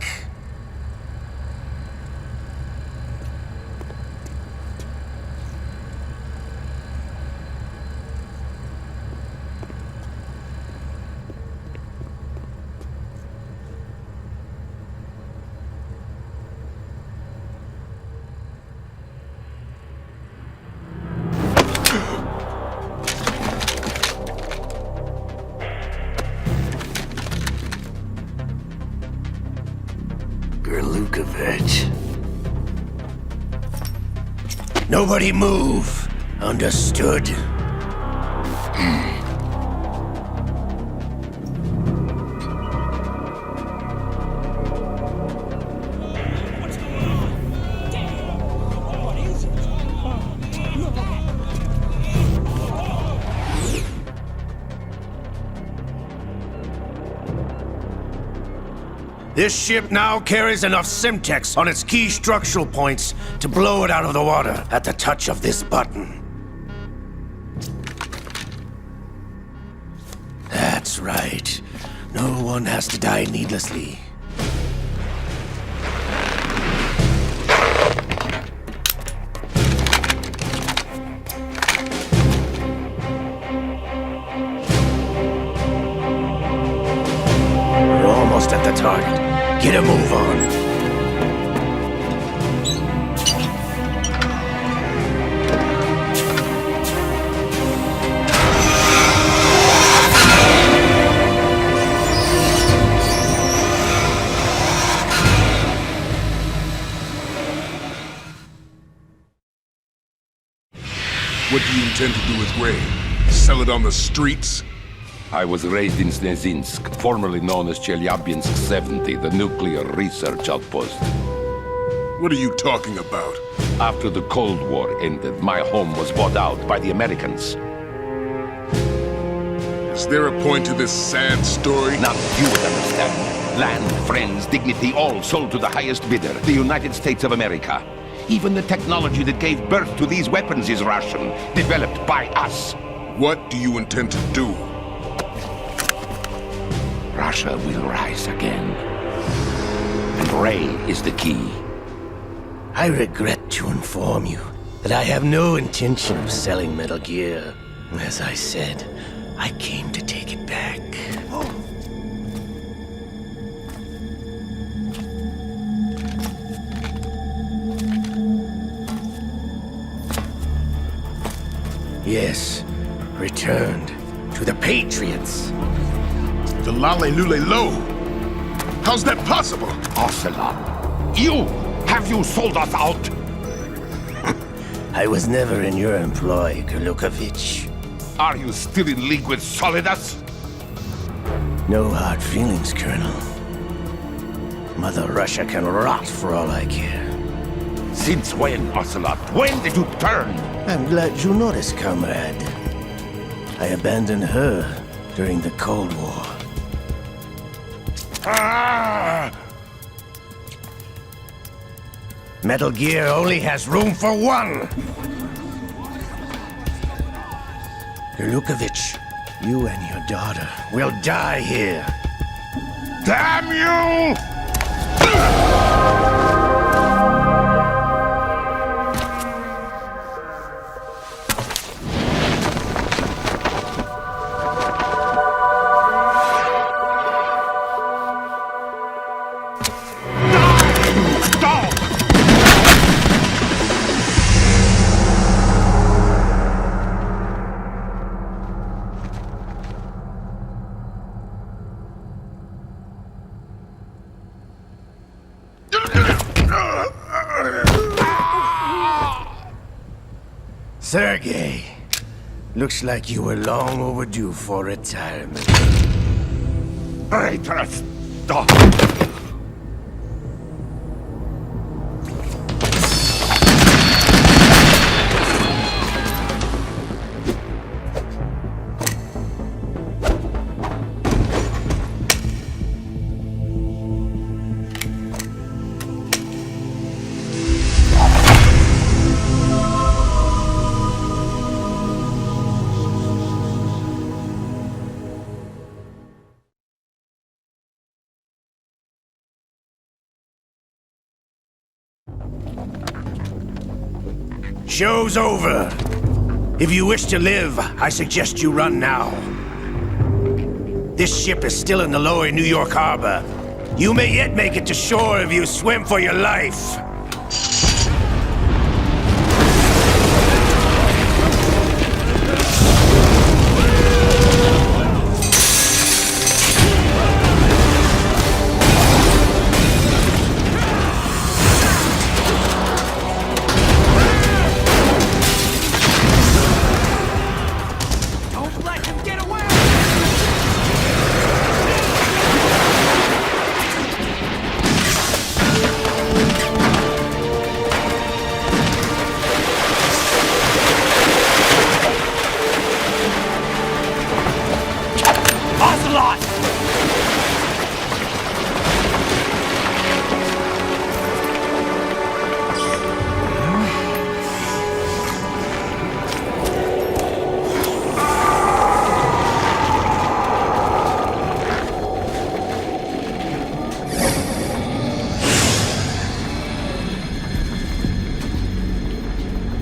Nobody move. Understood? This ship now carries enough Simtex on its key structural points to blow it out of the water at the touch of this button. That's right. No one has to die needlessly. We're almost at the target. Get a move on. What do you intend to do with Ray? Sell it on the streets? I was raised in Snezinsk, formerly known as Chelyabinsk 70, the nuclear research outpost. What are you talking about? After the Cold War ended, my home was bought out by the Americans. Is there a point to this sad story? None you would understand. Land, friends, dignity, all sold to the highest bidder, the United States of America. Even the technology that gave birth to these weapons is Russian, developed by us. What do you intend to do? Russia will rise again. And Ray is the key. I regret to inform you that I have no intention of selling Metal Gear. As I said, I came to take it back. Yes, returned to the Patriots. The Lale Lule Lo? How's that possible? Ocelot, have you sold us out? I was never in your employ, Golukovich. Are you still in league with Solidus? No hard feelings, Colonel. Mother Russia can rot for all I care. Since when, Ocelot? When did you turn? I'm glad you noticed, comrade. I abandoned her during the Cold War. Ah! Metal Gear only has room for one! Golukovich, you and your daughter will die here. Damn you! Sergei, looks like you were long overdue for retirement. Traitorous dog! Show's over. If you wish to live, I suggest you run now. This ship is still in the lower New York harbor. You may yet make it to shore if you swim for your life.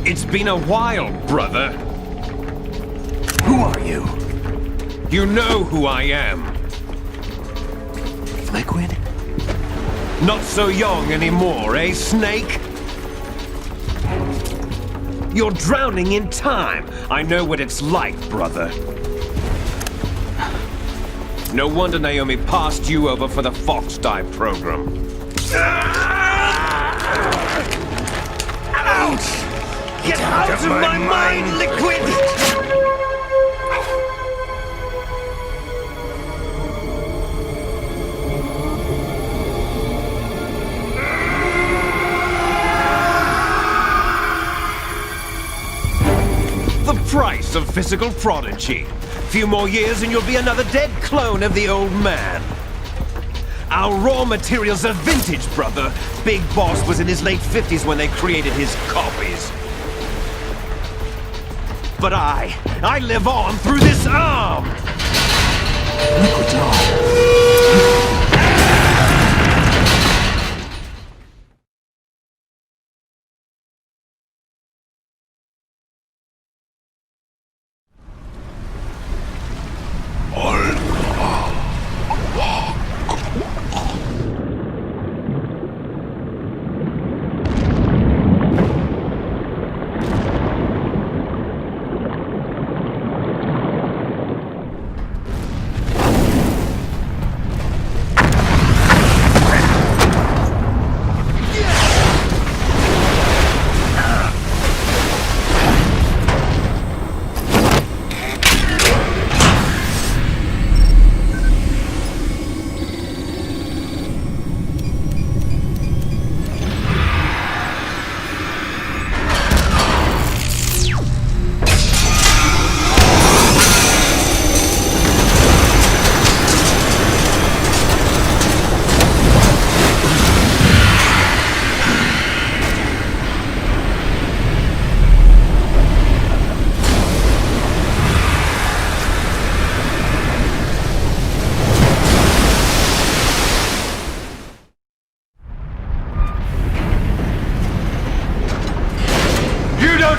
It's been a while, brother. Who are you? You know who I am. Liquid? Not so young anymore, eh, Snake? You're drowning in time. I know what it's like, brother. No wonder Naomi passed you over for the Fox Dive program. Ouch! Get out of my mind, Liquid! The price of physical prodigy. Few more years and you'll be another dead clone of the old man. Our raw materials are vintage, brother. Big Boss was in his late 50s when they created his copies. But I live on through this arm! Liquid's on.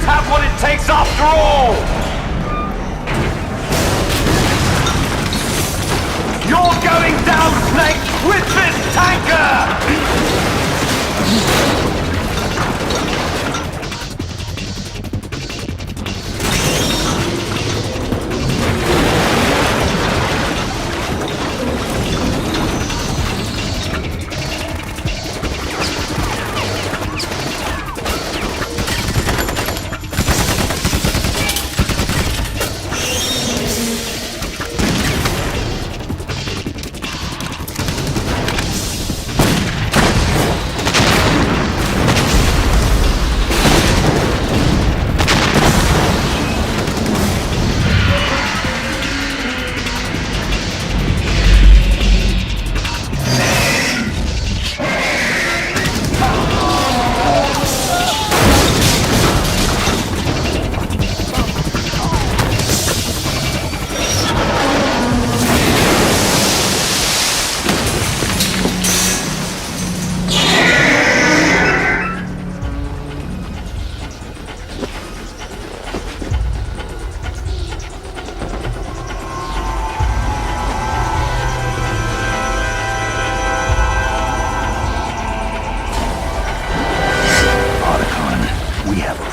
Have what it takes after all! You're going down, Snake, with this tanker!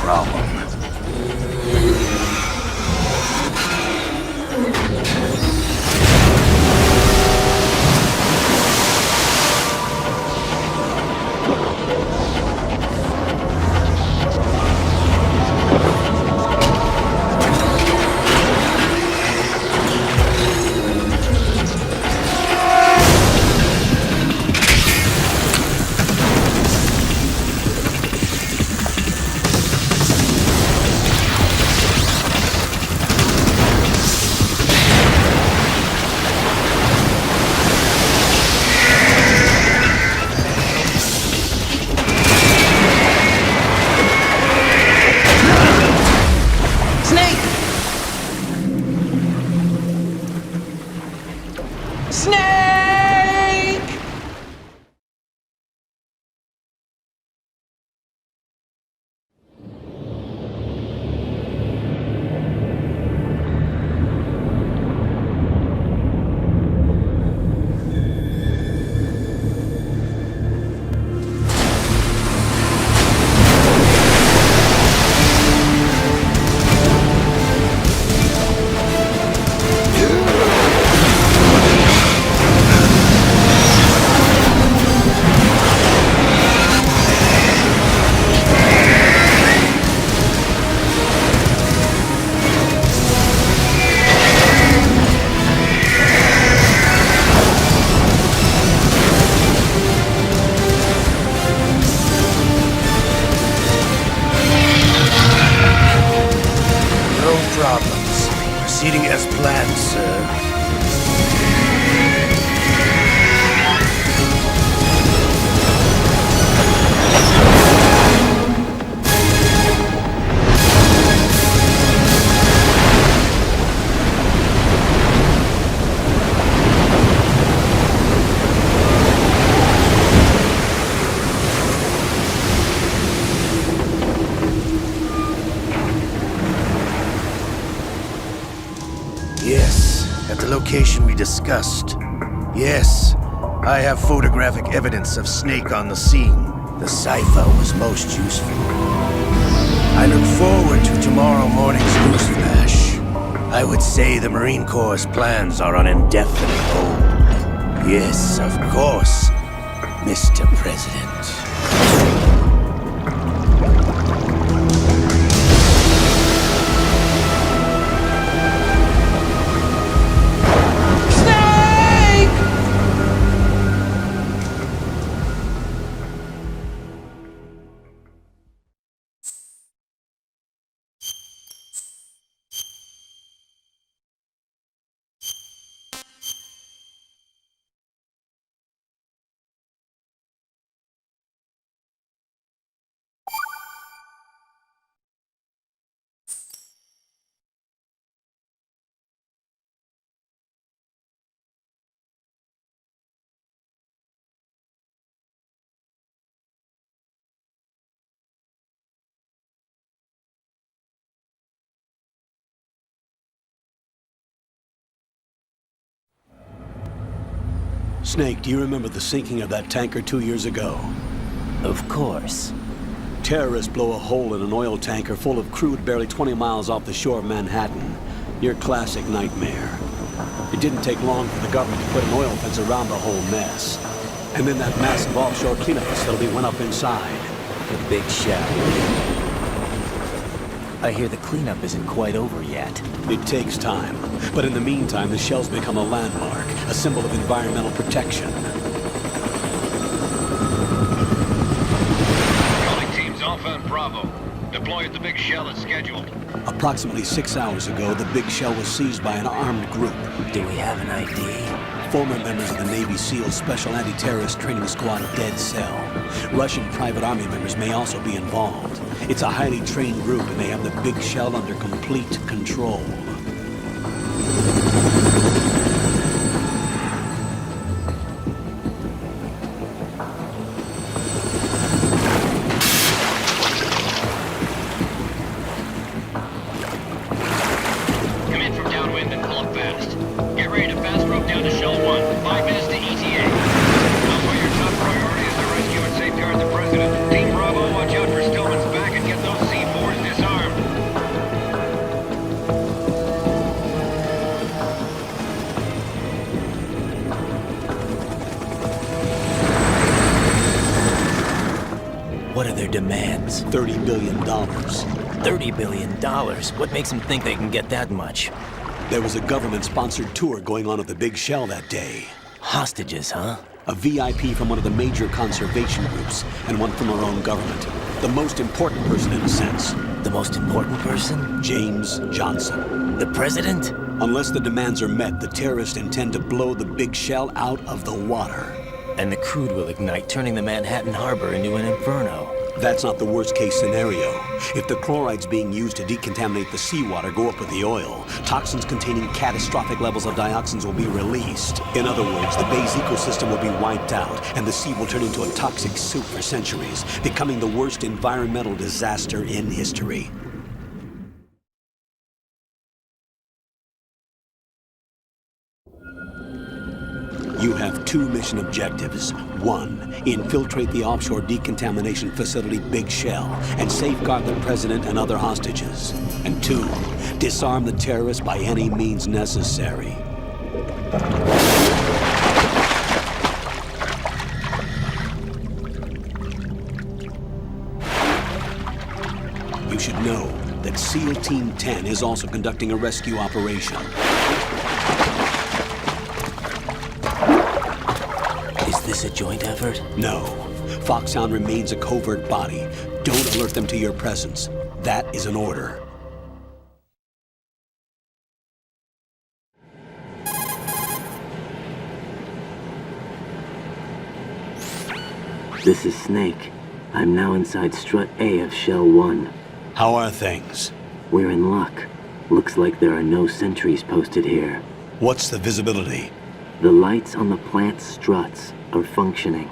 problem. Proceeding as planned, sir. Yes, at the location we discussed. Yes, I have photographic evidence of Snake on the scene. The cipher was most useful. I look forward to tomorrow morning's news flash. I would say the Marine Corps' plans are on indefinite hold. Yes, of course, Mr. President. Snake, do you remember the sinking of that tanker 2 years ago? Of course. Terrorists blow a hole in an oil tanker full of crude barely 20 miles off the shore of Manhattan. Your classic nightmare. It didn't take long for the government to put an oil fence around the whole mess. And then that massive offshore cleanup facility went up inside. The big shell. I hear the cleanup isn't quite over yet. It takes time. But in the meantime, the shell's become a landmark, a symbol of environmental protection. Calling teams Alpha and Bravo. Deploy at the big shell as scheduled. Approximately 6 hours ago, the big shell was seized by an armed group. Do we have an ID? Former members of the Navy SEAL Special Anti-Terrorist Training Squad Dead Cell. Russian private army members may also be involved. It's a highly trained group and they have the big shell under complete control. Come in from downwind and pull up fast. Get ready to fast rope down to Shell 1. 5 minutes to ETA. Also, your top priority is to rescue and safeguard the President. Team Bravo, watch out for Stillman's back and get those C4s demands? $30 billion. $30 billion? What makes them think they can get that much? There was a government-sponsored tour going on at the Big Shell that day. Hostages, huh? A VIP from one of the major conservation groups, and one from our own government. The most important person in a sense. The most important person? James Johnson. The president? Unless the demands are met, the terrorists intend to blow the Big Shell out of the water. And the crude will ignite, turning the Manhattan Harbor into an inferno. That's not the worst-case scenario. If the chlorides being used to decontaminate the seawater go up with the oil, toxins containing catastrophic levels of dioxins will be released. In other words, the bay's ecosystem will be wiped out, and the sea will turn into a toxic soup for centuries, becoming the worst environmental disaster in history. You have 2 mission objectives. 1, infiltrate the offshore decontamination facility Big Shell and safeguard the president and other hostages. And 2, disarm the terrorists by any means necessary. You should know that SEAL Team 10 is also conducting a rescue operation. Is this a joint effort? No. Foxhound remains a covert body. Don't alert them to your presence. That is an order. This is Snake. I'm now inside Strut A of Shell 1. How are things? We're in luck. Looks like there are no sentries posted here. What's the visibility? The lights on the plant's struts are functioning.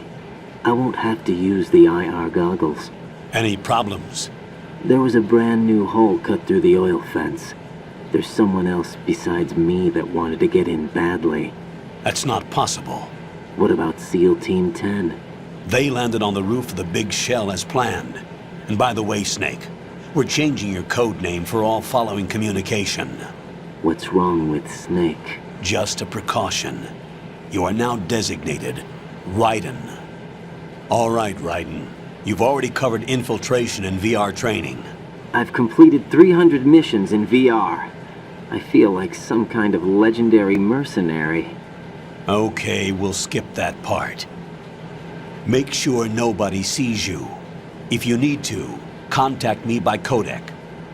I won't have to use the IR goggles. Any problems? There was a brand new hole cut through the oil fence. There's someone else besides me that wanted to get in badly. That's not possible. What about SEAL Team 10? They landed on the roof of the Big Shell as planned. And by the way, Snake, we're changing your code name for all following communication. What's wrong with Snake? Just a precaution. You are now designated Raiden. All right, Raiden. You've already covered infiltration and VR training. I've completed 300 missions in VR. I feel like some kind of legendary mercenary. Okay, we'll skip that part. Make sure nobody sees you. If you need to, contact me by codec.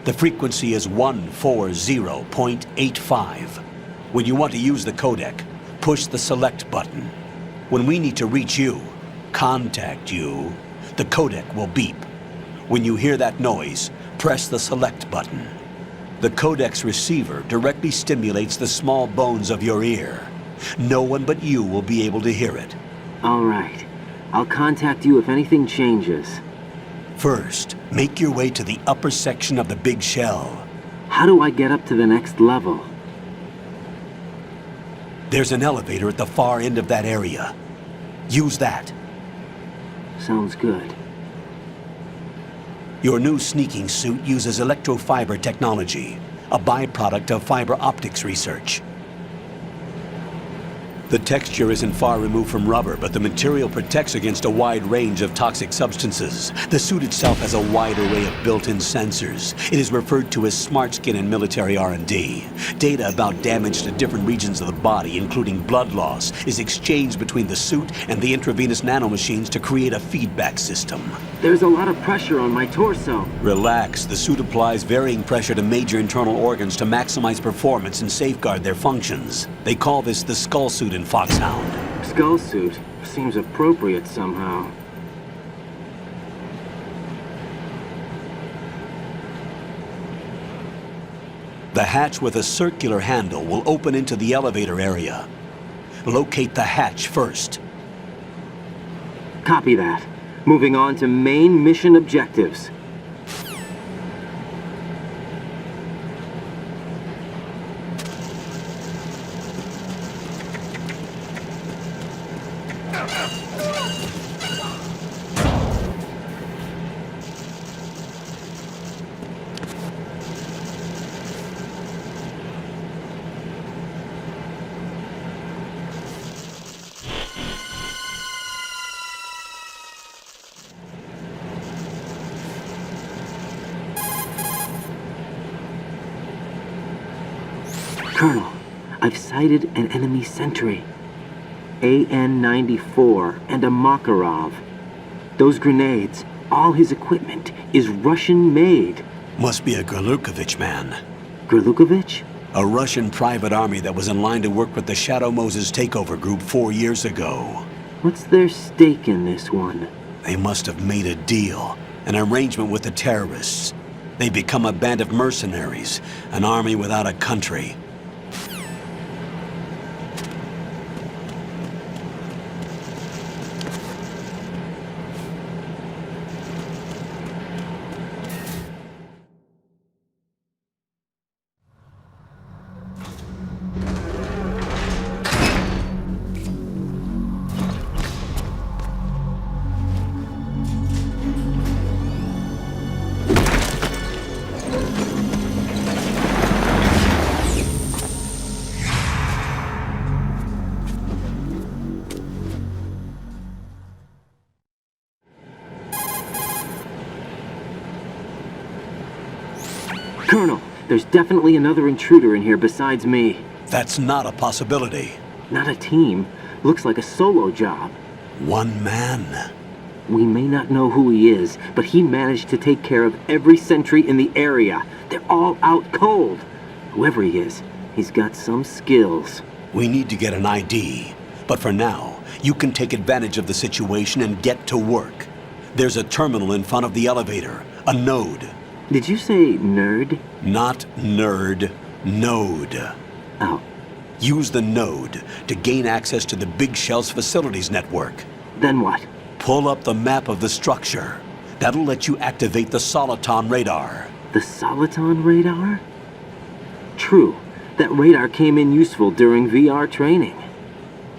The frequency is 140.85. When you want to use the codec, push the select button. When we need to reach you, contact you, the codec will beep. When you hear that noise, press the select button. The codec's receiver directly stimulates the small bones of your ear. No one but you will be able to hear it. All right. I'll contact you if anything changes. First, make your way to the upper section of the Big Shell. How do I get up to the next level? There's an elevator at the far end of that area. Use that. Sounds good. Your new sneaking suit uses electrofiber technology, a byproduct of fiber optics research. The texture isn't far removed from rubber, but the material protects against a wide range of toxic substances. The suit itself has a wide array of built-in sensors. It is referred to as smart skin in military R&D. Data about damage to different regions of the body, including blood loss, is exchanged between the suit and the intravenous nanomachines to create a feedback system. There's a lot of pressure on my torso. Relax. The suit applies varying pressure to major internal organs to maximize performance and safeguard their functions. They call this the skull suit in Foxhound. Skull suit seems appropriate somehow. The hatch with a circular handle will open into the elevator area. Locate the hatch first. Copy that. Moving on to main mission objectives. Colonel, I've sighted an enemy sentry. AN-94 and a Makarov. Those grenades, all his equipment, is Russian-made. Must be a Gerlukovich man. Gerlukovich? A Russian private army that was in line to work with the Shadow Moses takeover group 4 years ago. What's their stake in this one? They must have made a deal, an arrangement with the terrorists. They become a band of mercenaries, an army without a country. Colonel, there's definitely another intruder in here besides me. That's not a possibility. Not a team. Looks like a solo job. One man. We may not know who he is, but he managed to take care of every sentry in the area. They're all out cold. Whoever he is, he's got some skills. We need to get an ID. But for now, you can take advantage of the situation and get to work. There's a terminal in front of the elevator. A node. Did you say nerd? Not nerd. Node. Oh. Use the node to gain access to the Big Shell's facilities network. Then what? Pull up the map of the structure. That'll let you activate the Soliton radar. The Soliton radar? True. That radar came in useful during VR training.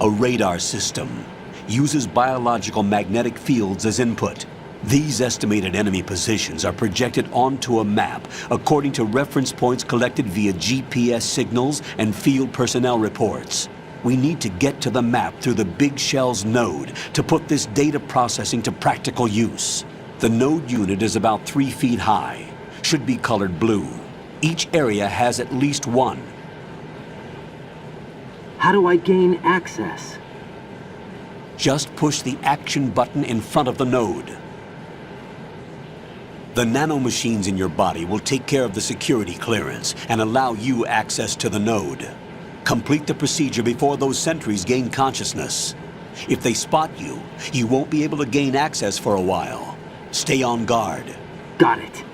A radar system uses biological magnetic fields as input. These estimated enemy positions are projected onto a map according to reference points collected via GPS signals and field personnel reports. We need to get to the map through the Big Shell's node to put this data processing to practical use. The node unit is about 3 feet high, should be colored blue. Each area has at least one. How do I gain access? Just push the action button in front of the node. The nanomachines in your body will take care of the security clearance and allow you access to the node. Complete the procedure before those sentries gain consciousness. If they spot you, you won't be able to gain access for a while. Stay on guard. Got it.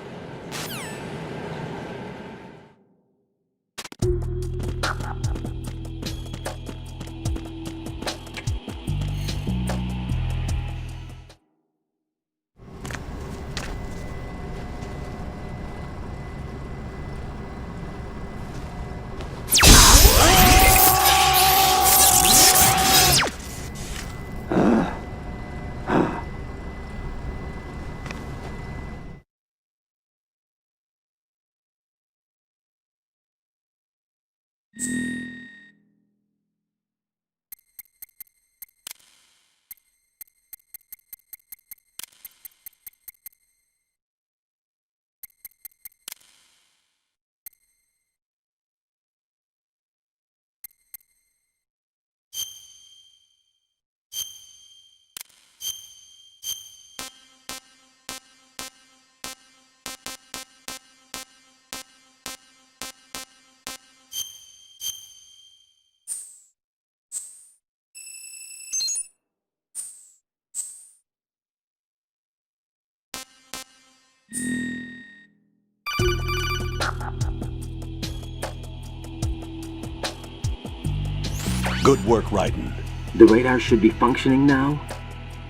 Good work, Raiden. The radar should be functioning now?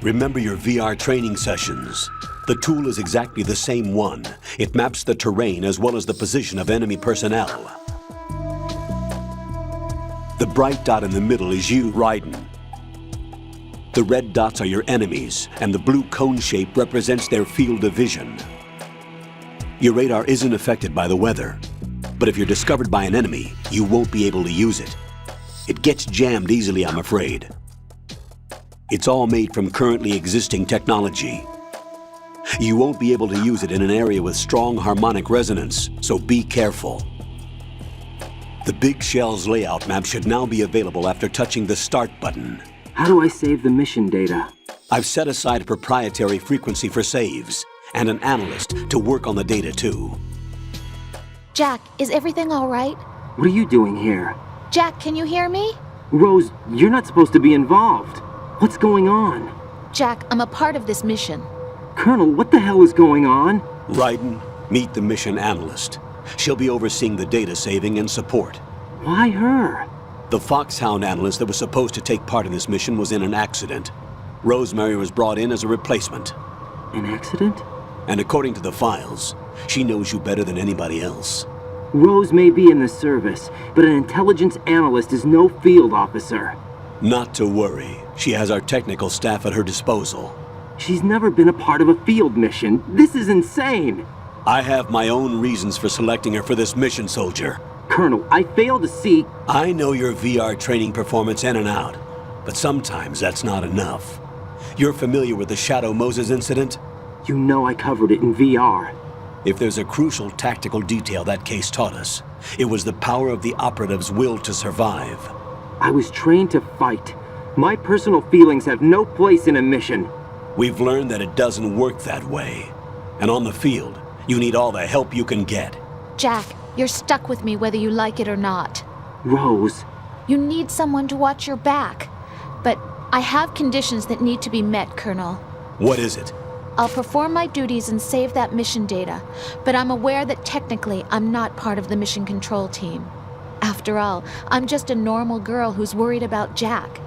Remember your VR training sessions. The tool is exactly the same one. It maps the terrain as well as the position of enemy personnel. The bright dot in the middle is you, Raiden. The red dots are your enemies, and the blue cone shape represents their field of vision. Your radar isn't affected by the weather, but if you're discovered by an enemy, you won't be able to use it. It gets jammed easily, I'm afraid. It's all made from currently existing technology. You won't be able to use it in an area with strong harmonic resonance, so be careful. The Big Shell's layout map should now be available after touching the Start button. How do I save the mission data? I've set aside a proprietary frequency for saves, and an analyst to work on the data too. Jack, is everything all right? What are you doing here? Jack, can you hear me? Rose, you're not supposed to be involved. What's going on? Jack, I'm a part of this mission. Colonel, what the hell is going on? Raiden, meet the mission analyst. She'll be overseeing the data saving and support. Why her? The Foxhound analyst that was supposed to take part in this mission was in an accident. Rosemary was brought in as a replacement. An accident? And according to the files, she knows you better than anybody else. Rose may be in the service, but an intelligence analyst is no field officer. Not to worry. She has our technical staff at her disposal. She's never been a part of a field mission. This is insane! I have my own reasons for selecting her for this mission, soldier. Colonel, I fail to see... I know your VR training performance in and out, but sometimes that's not enough. You're familiar with the Shadow Moses incident? You know I covered it in VR. If there's a crucial tactical detail that case taught us, it was the power of the operative's will to survive. I was trained to fight. My personal feelings have no place in a mission. We've learned that it doesn't work that way. And on the field, you need all the help you can get. Jack, you're stuck with me whether you like it or not. Rose. You need someone to watch your back. But I have conditions that need to be met, Colonel. What is it? I'll perform my duties and save that mission data, but I'm aware that technically I'm not part of the mission control team. After all, I'm just a normal girl who's worried about Jack.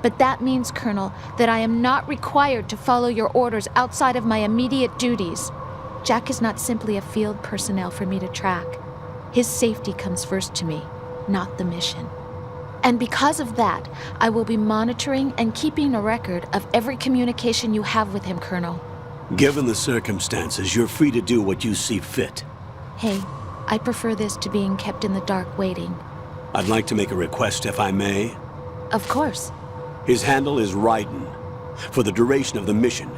But that means, Colonel, that I am not required to follow your orders outside of my immediate duties. Jack is not simply a field personnel for me to track. His safety comes first to me, not the mission. And because of that, I will be monitoring and keeping a record of every communication you have with him, Colonel. Given the circumstances, you're free to do what you see fit. Hey, I prefer this to being kept in the dark waiting. I'd like to make a request, if I may. Of course. His handle is Raiden. For the duration of the mission,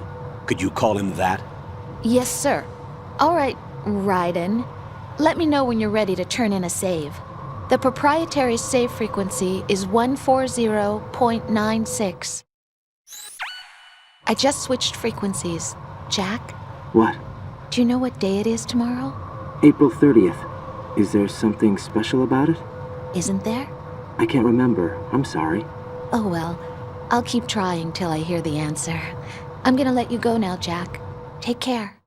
could you call him that? Yes, sir. All right, Raiden. Let me know when you're ready to turn in a save. The proprietary save frequency is 140.96. I just switched frequencies. Jack? What? Do you know what day it is tomorrow? April 30th. Is there something special about it? Isn't there? I can't remember. I'm sorry. Oh well, I'll keep trying till I hear the answer. I'm gonna let you go now, Jack. Take care.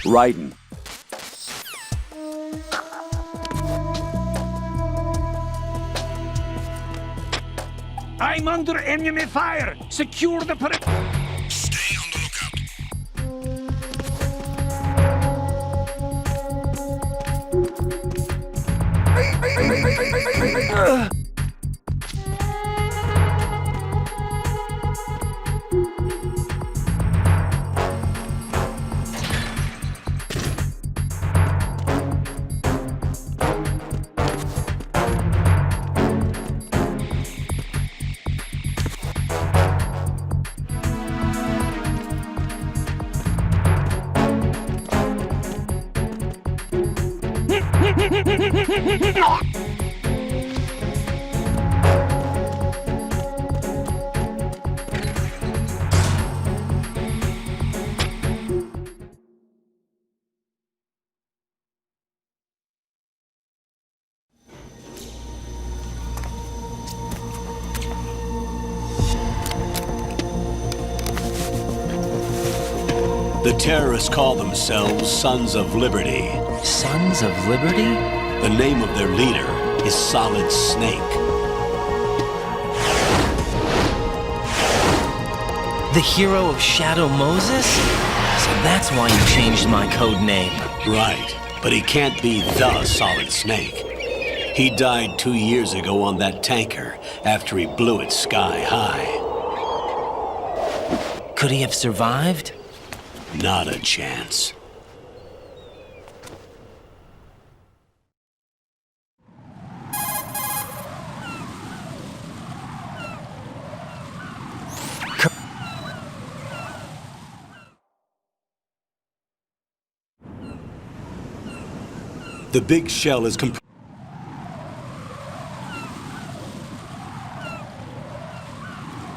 Raiden. I'm under enemy fire! Secure the perimeter! Stay on the lookout. The terrorists call themselves Sons of Liberty. Sons of Liberty? The name of their leader is Solid Snake. The hero of Shadow Moses? So that's why you changed my code name. Right, but he can't be the Solid Snake. He died 2 years ago on that tanker after he blew it sky high. Could he have survived? Not a chance. The big shell is